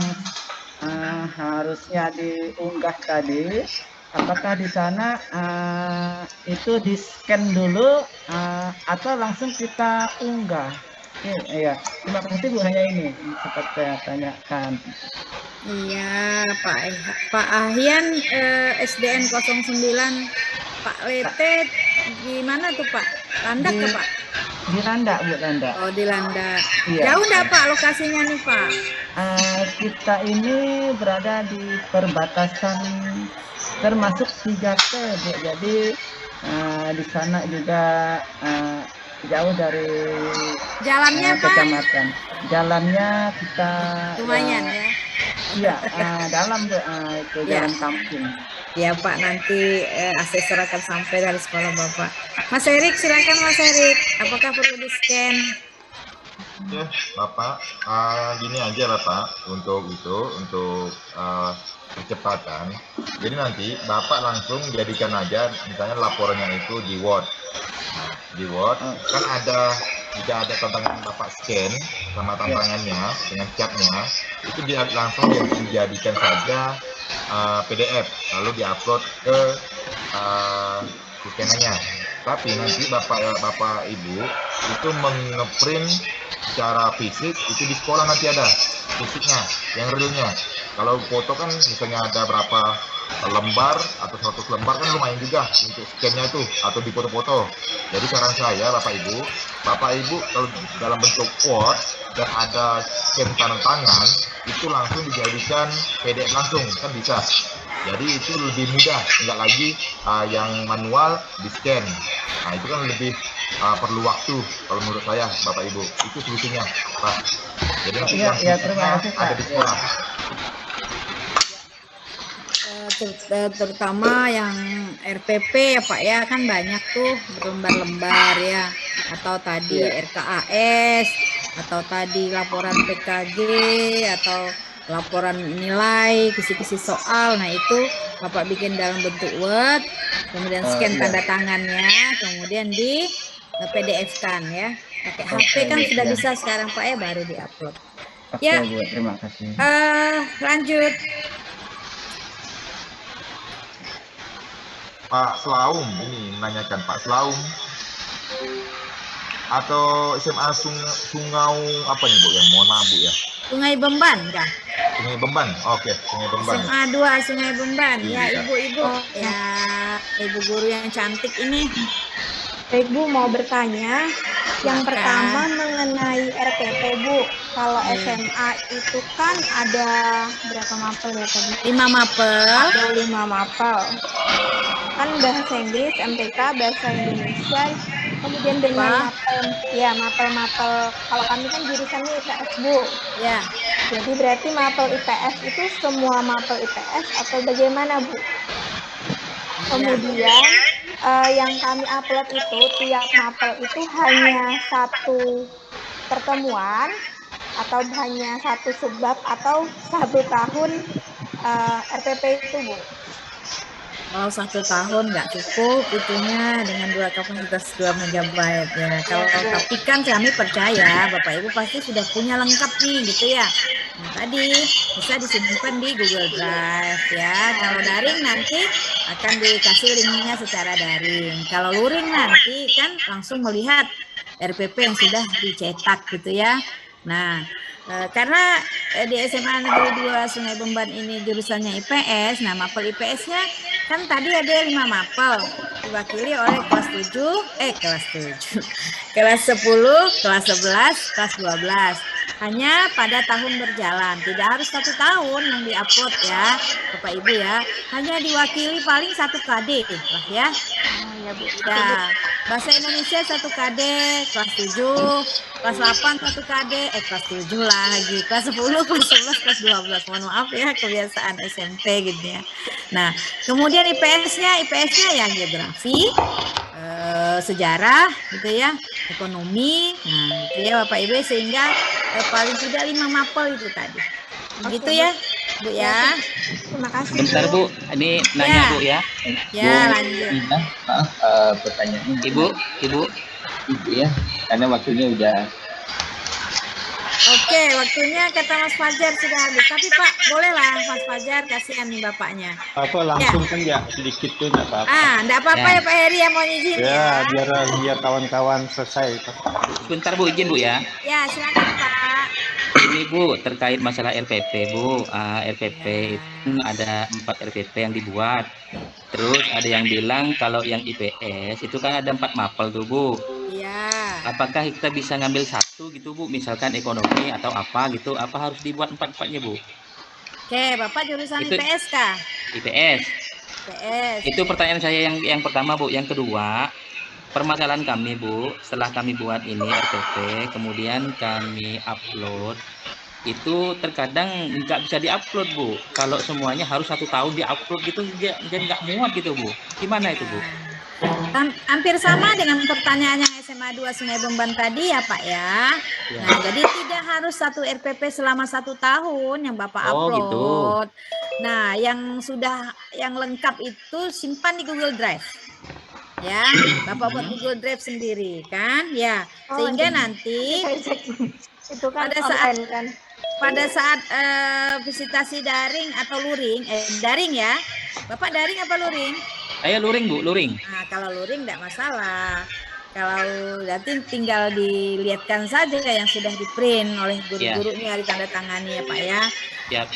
[SPEAKER 11] harusnya diunggah tadi, apakah di sana itu di scan dulu atau langsung kita unggah? Iya, terima kasih Bu, hanya ini sempat saya tanyakan.
[SPEAKER 1] Iya, Pak Ahyan SDN 09 Pak Lete gimana tuh Pak? Landak ke Pak?
[SPEAKER 11] Di Landak Bu, Landak.
[SPEAKER 1] Oh, di Landak.
[SPEAKER 11] Iya.
[SPEAKER 1] Jauh enggak Pak lokasinya nih Pak?
[SPEAKER 11] Kita ini berada di perbatasan termasuk 3T Bu, jadi di sana juga jauh dari
[SPEAKER 1] jalannya Pak?
[SPEAKER 11] Kecamatan. Jalannya kita
[SPEAKER 1] lumayan ya.
[SPEAKER 11] Iya, dalam Bu, itu jalan kampung.
[SPEAKER 1] Ya Pak, nanti asesor akan sampai dari sekolah Bapak. Mas Erik, silakan Mas Erik. Apakah perlu di scan?
[SPEAKER 3] Oke, Bapak. Gini aja Bapak, untuk percepatan. Jadi nanti Bapak langsung jadikan aja, misalnya laporannya itu di Word. Nah, di Word kan ada, jika ada tantangan Bapak scan sama tantangannya dengan catnya, itu dia langsung dijadikan saja PDF, lalu diupload ke scannernya. Tapi nanti Bapak Ibu itu mengeprint secara fisik itu di sekolah, nanti ada fisiknya, yang realnya. Kalau foto kan misalnya ada berapa lembar atau 100 lembar kan lumayan juga untuk scan-nya itu atau di foto-foto. Jadi saran saya Bapak Ibu kalau dalam bentuk Word dan ada scan tanda tangan itu langsung dijadikan PDF langsung kan bisa. Jadi itu lebih mudah, enggak lagi yang manual di scan. Nah itu kan lebih perlu waktu kalau menurut saya Bapak Ibu. Itu solusinya Pak. Jadi nanti yang
[SPEAKER 11] terima kasih, Pak.
[SPEAKER 3] ada di sekolah.
[SPEAKER 1] Terutama yang RPP ya Pak ya, kan banyak tuh berlembar-lembar ya, atau tadi RKAS, atau tadi laporan PKG, atau laporan nilai, kisi-kisi soal. Nah itu Bapak bikin dalam bentuk Word, kemudian scan tanda tangannya, kemudian di PDF-kan ya, pakai HP kan sudah bisa sekarang Pak ya, baru diupload. Ya,
[SPEAKER 11] Bu, terima kasih.
[SPEAKER 1] lanjut.
[SPEAKER 3] Pak Selaum ini menanyakan Pak Selaum atau SMA Sungau apa nih Bu ya? Mohon maaf Bu ya.
[SPEAKER 1] Sungai Bemban kah?
[SPEAKER 3] Sungai Bemban. Oke, Sungai Bemban.
[SPEAKER 1] SMA 2 Sungai Bemban. Ya, Ibu-ibu. Ya, Ibu guru yang cantik ini.
[SPEAKER 4] Baik Bu, mau bertanya. Yang pertama mengenai RPP Bu. Kalau SMA itu kan ada berapa mapel ya tadi?
[SPEAKER 1] 5 mapel.
[SPEAKER 4] Ada 5 mapel. Kan bahasa Inggris, MTK, bahasa Indonesia, kemudian dengan mapel-mapel. Kalau kami kan jurusannya IPS Bu.
[SPEAKER 1] Ya.
[SPEAKER 4] Jadi berarti mapel IPS itu semua mapel IPS atau bagaimana Bu? Kemudian yang kami upload itu tiap mapel itu hanya satu pertemuan atau hanya satu subbab atau 1 tahun RPP itu Bu.
[SPEAKER 1] Kalau 1 tahun nggak cukup itunya dengan 2 kapasitas 2 MB ya. Kalau tapi kan kami percaya Bapak Ibu pasti sudah punya lengkap nih gitu ya. Nah, tadi bisa disimpan di Google Drive ya. Kalau daring nanti akan dikasih linknya secara daring. Kalau luring nanti kan langsung melihat RPP yang sudah dicetak gitu ya. Nah, karena di SMA Negeri 2 Sungai Bemban ini jurusannya IPS, nah mapel IPS-nya kan tadi ada 5 mapel diwakili oleh kelas 10, kelas 11, kelas 12. Hanya pada tahun berjalan, tidak harus 1 tahun yang diupload ya Bapak Ibu ya. Hanya diwakili paling 1 KD lah ya. Ya, bahasa Indonesia 1 KD, kelas 7, kelas 8 1 KD, kelas 7 lagi, kelas 10, kelas 11, kelas 12. Mohon maaf ya kebiasaan SMP gitu ya. Nah, kemudian IPS-nya ya geografi, sejarah gitu ya, ekonomi. Nah, gitu ya Bapak Ibu, sehingga paling tidak 5 mapel itu tadi. Begitu ya, Bu ya.
[SPEAKER 4] Terima kasih.
[SPEAKER 2] Bentar Bu, ini nanya Bu ya.
[SPEAKER 1] Ya, lanjut.
[SPEAKER 12] Maaf, pertanyaan Ibu ya, karena waktunya udah.
[SPEAKER 1] Oke, waktunya kata Mas Fajar sudah habis. Tapi Pak, bolehlah Mas Fajar, kasihan nih bapaknya.
[SPEAKER 8] Apa langsung kan ya sedikit tuh enggak apa-apa.
[SPEAKER 1] Enggak apa-apa ya Pak Heri yang mau izin
[SPEAKER 8] ya. Biar kawan-kawan selesai.
[SPEAKER 2] Sebentar Bu, izin Bu ya.
[SPEAKER 1] Ya, silakan Pak.
[SPEAKER 2] Ini Bu, terkait masalah RPP Bu. RPP itu ada 4 RPP yang dibuat. Terus ada yang bilang kalau yang IPS itu kan ada 4 mapel tuh Bu.
[SPEAKER 1] Iya.
[SPEAKER 2] Apakah kita bisa ngambil 1 gitu Bu, misalkan ekonomi atau apa gitu, apa harus dibuat 4-4-nya Bu?
[SPEAKER 1] Oke, Bapak jurusan
[SPEAKER 2] Itu,
[SPEAKER 1] IPS kah?
[SPEAKER 2] IPS. Itu pertanyaan saya yang pertama Bu. Yang kedua, permasalahan kami Bu, setelah kami buat ini RPP, kemudian kami upload, itu terkadang nggak bisa diupload Bu. Kalau semuanya harus 1 tahun diupload gitu, jadi nggak muat gitu Bu. Gimana itu Bu?
[SPEAKER 1] Hampir sama dengan pertanyaan yang SMA 2 Sungai Bemban tadi ya Pak ya. Nah, jadi tidak harus 1 RPP selama 1 tahun yang Bapak upload. Gitu. Nah, yang lengkap itu simpan di Google Drive. Ya, Bapak buat Google Drive sendiri kan? Ya, sehingga nanti
[SPEAKER 4] itu kan
[SPEAKER 1] pada saat visitasi daring atau luring, daring ya. Bapak daring apa luring?
[SPEAKER 2] Saya luring Bu, luring.
[SPEAKER 1] Nah, kalau luring enggak masalah. Kalau nanti tinggal dilihatkan saja yang sudah di-print oleh guru-gurunya, ditandatangani ya Pak ya.
[SPEAKER 2] Siap.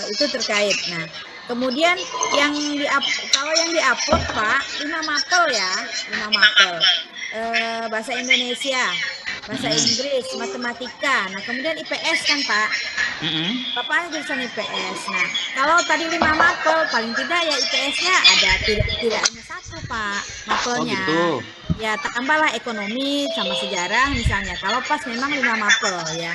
[SPEAKER 1] Itu terkait. Nah, Kemudian kalau yang diupload Pak, 5 mapel ya, 5 mapel. Bahasa Indonesia, bahasa Inggris, matematika. Nah, kemudian IPS kan Pak. Bapaknya jurusan IPS. Nah, kalau tadi 5 mapel, paling tidak ya IPS-nya ada tidak hanya 1 Pak mapelnya.
[SPEAKER 2] Oh gitu.
[SPEAKER 1] Ya, tambahlah ekonomi sama sejarah misalnya. Kalau pas memang 5 mapel ya.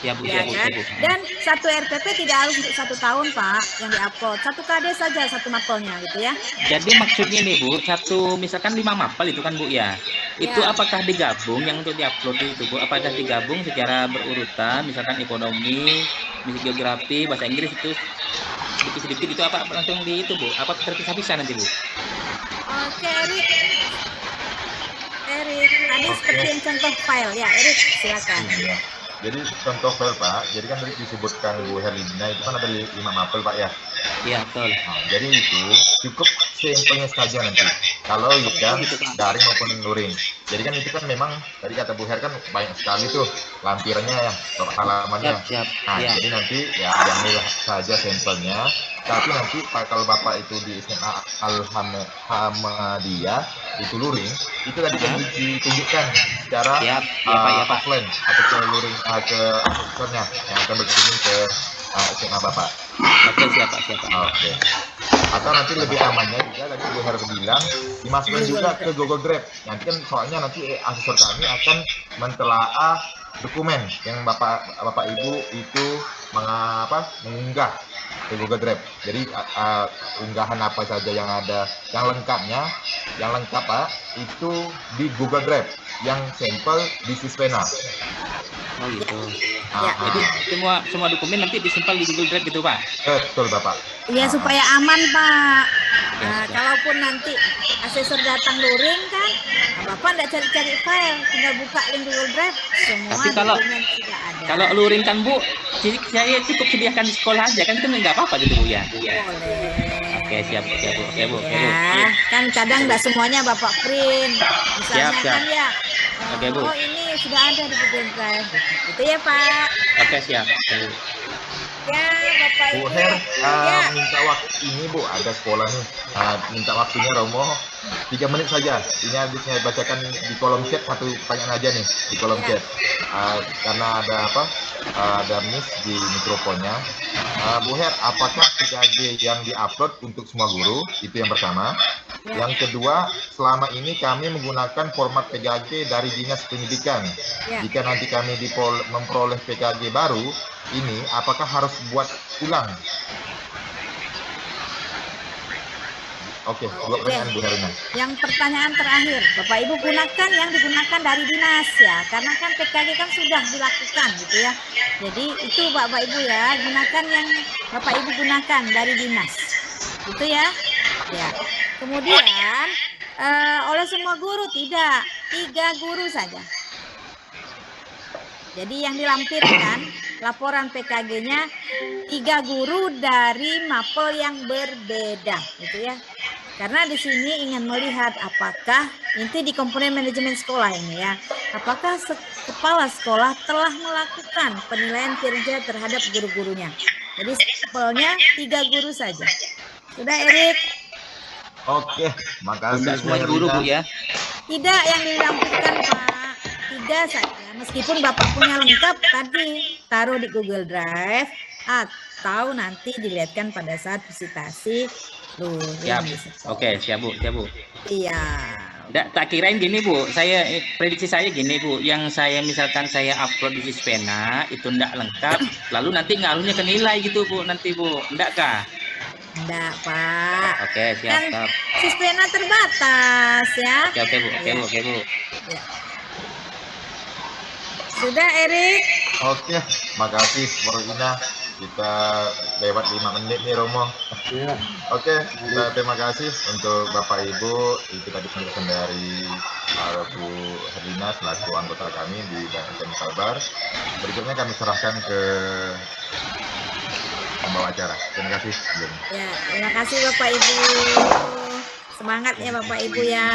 [SPEAKER 2] Ya Bu,
[SPEAKER 1] Ya,
[SPEAKER 2] ya Bu,
[SPEAKER 1] kan?
[SPEAKER 2] ya Bu.
[SPEAKER 1] Dan 1 RPP tidak harus untuk 1 tahun Pak yang diupload. 1 KD saja 1 mapelnya gitu ya.
[SPEAKER 2] Jadi maksudnya nih Bu, misalkan 5 mapel itu kan Bu ya. Itu
[SPEAKER 1] Ya.
[SPEAKER 2] apakah digabung yang untuk diupload itu Bu? Apakah digabung secara berurutan, misalkan ekonomi, geografi, bahasa Inggris itu sedikit-sedikit itu apa langsung di itu Bu? Apa terpisah-pisah nanti Bu?
[SPEAKER 1] Oke, Erik, ada seperti yang contoh file ya, Erik, silakan.
[SPEAKER 3] Iya. Jadi contoh file Pak, jadi kan tadi disebutkan Bu Herlina itu kan ada 5 mapel Pak ya.
[SPEAKER 2] Iya betul.
[SPEAKER 3] Nah, jadi itu cukup sampelnya saja nanti. Kalau yang daring maupun luring. Jadi kan itu kan memang tadi kata Bu Her kan banyak sekali tuh lampirannya ya, halamannya.
[SPEAKER 2] Siap.
[SPEAKER 3] Nah,
[SPEAKER 2] Ya.
[SPEAKER 3] jadi nanti ya ambil saja sampelnya. Tapi nanti kalau Bapak itu di SMA Alhamdiyah itu luring, itu tadi kan ditunjukkan secara offline atau ke luring ke asistennya yang akan berkunjung ke SMA Bapak.
[SPEAKER 2] Oke, siapa?
[SPEAKER 3] Oke. Atau nanti lebih amannya juga tadi Bu Her bilang dimasukkan juga ke Google Drive. Nanti kan soalnya nanti asesor kami akan mentelaah dokumen yang Bapak Ibu itu mengunggah ke Google Drive. Jadi unggahan apa saja yang ada, yang lengkap Pak, itu di Google Drive, yang sampel di Sispena.
[SPEAKER 2] Oh gitu. Jadi semua dokumen nanti disimpan di Google Drive gitu Pak?
[SPEAKER 3] Betul Bapak.
[SPEAKER 1] Iya supaya aman Pak. Nah, kalaupun nanti asesor datang luring kan, Bapak nggak cari-cari file, tinggal buka link Google Drive, semua
[SPEAKER 2] tapi
[SPEAKER 1] dokumen sudah ada.
[SPEAKER 2] Kalau luring kan Bu, saya cukup sediakan di sekolah aja kan, itu nggak apa-apa gitu Bu ya?
[SPEAKER 1] Boleh.
[SPEAKER 2] Oke siap Bu. Oke Bu.
[SPEAKER 1] Ya, kan kadang nggak semuanya Bapak print. Misalnya
[SPEAKER 2] Siap.
[SPEAKER 1] kan ya,
[SPEAKER 2] Oke, Bu.
[SPEAKER 1] oh ini sudah ada di Google Drive. Gitu ya Pak.
[SPEAKER 2] Oke siap.
[SPEAKER 1] Ya Bapak
[SPEAKER 3] Bu
[SPEAKER 1] Ibu.
[SPEAKER 3] Her minta waktu ini Bu, ada sekolah nih, minta waktunya Romo 3 menit saja. Ini habis saya bacakan di kolom chat satu pertanyaan aja nih di kolom chat, karena ada miss di mikrofonnya. Bu Her, apakah PKG yang diupload untuk semua guru? Itu yang pertama. Yang kedua, selama ini kami menggunakan format PKG dari Dinas Pendidikan. Jika nanti kami memperoleh PKG baru, ini apakah harus buat ulang? Oke, 2 pertanyaan Bu Herlina.
[SPEAKER 1] Yang pertanyaan terakhir, Bapak Ibu gunakan yang digunakan dari dinas ya, karena kan PKG kan sudah dilakukan gitu ya. Jadi itu Bapak Ibu ya, gunakan yang Bapak Ibu gunakan dari dinas, gitu ya. Ya. Kemudian oleh semua guru tidak, 3 guru saja. Jadi yang dilampirkan laporan PKG-nya 3 guru dari mapel yang berbeda, gitu ya. Karena di sini ingin melihat apakah inti di komponen manajemen sekolah ini ya, apakah kepala sekolah telah melakukan penilaian kinerja terhadap guru-gurunya. Jadi sampelnya 3 guru saja. Sudah Erik?
[SPEAKER 3] Oke, makasih
[SPEAKER 2] semua guru Bu ya.
[SPEAKER 1] Tidak yang dilampirkan Pak, 3 saja. Meskipun Bapak punya lengkap tadi taruh di Google Drive atau nanti dilihatkan pada saat visitasi luring.
[SPEAKER 2] Siap. Oke, siap Bu.
[SPEAKER 1] Iya.
[SPEAKER 2] Tak kirain gini Bu, prediksi saya gini Bu, yang misalkan saya upload di Sispena itu enggak lengkap, lalu nanti ngaruhnya ke nilai gitu Bu, nanti Bu, enggak kah?
[SPEAKER 1] Enggak Pak.
[SPEAKER 2] Oke, siap.
[SPEAKER 1] Kan Sispena terbatas ya.
[SPEAKER 2] Oke Bu.
[SPEAKER 1] Ya. Sudah Erik?
[SPEAKER 3] Oke, makasih Bu Herlina. Kita lewat 5 menit nih Romo. Oke, kita terima kasih untuk Bapak Ibu. Itu tadi penjelasan dari Bu Herlina selaku anggota kami di BNN Kalbar. Berikutnya kami serahkan ke pembawa acara. Terima kasih.
[SPEAKER 1] Ya, terima kasih Bapak Ibu. Semangat ya Bapak Ibu ya.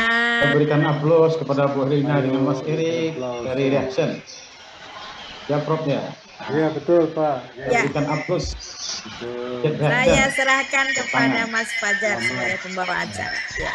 [SPEAKER 9] Kita berikan aplaus kepada Bu Herlina dengan Mas Erik dari Reaction. Ya Prof ya.
[SPEAKER 10] Iya betul Pak.
[SPEAKER 1] Ya.
[SPEAKER 9] Berikan upload.
[SPEAKER 1] Saya serahkan kepada Mas Fajar sebagai pembawa acara. Ya.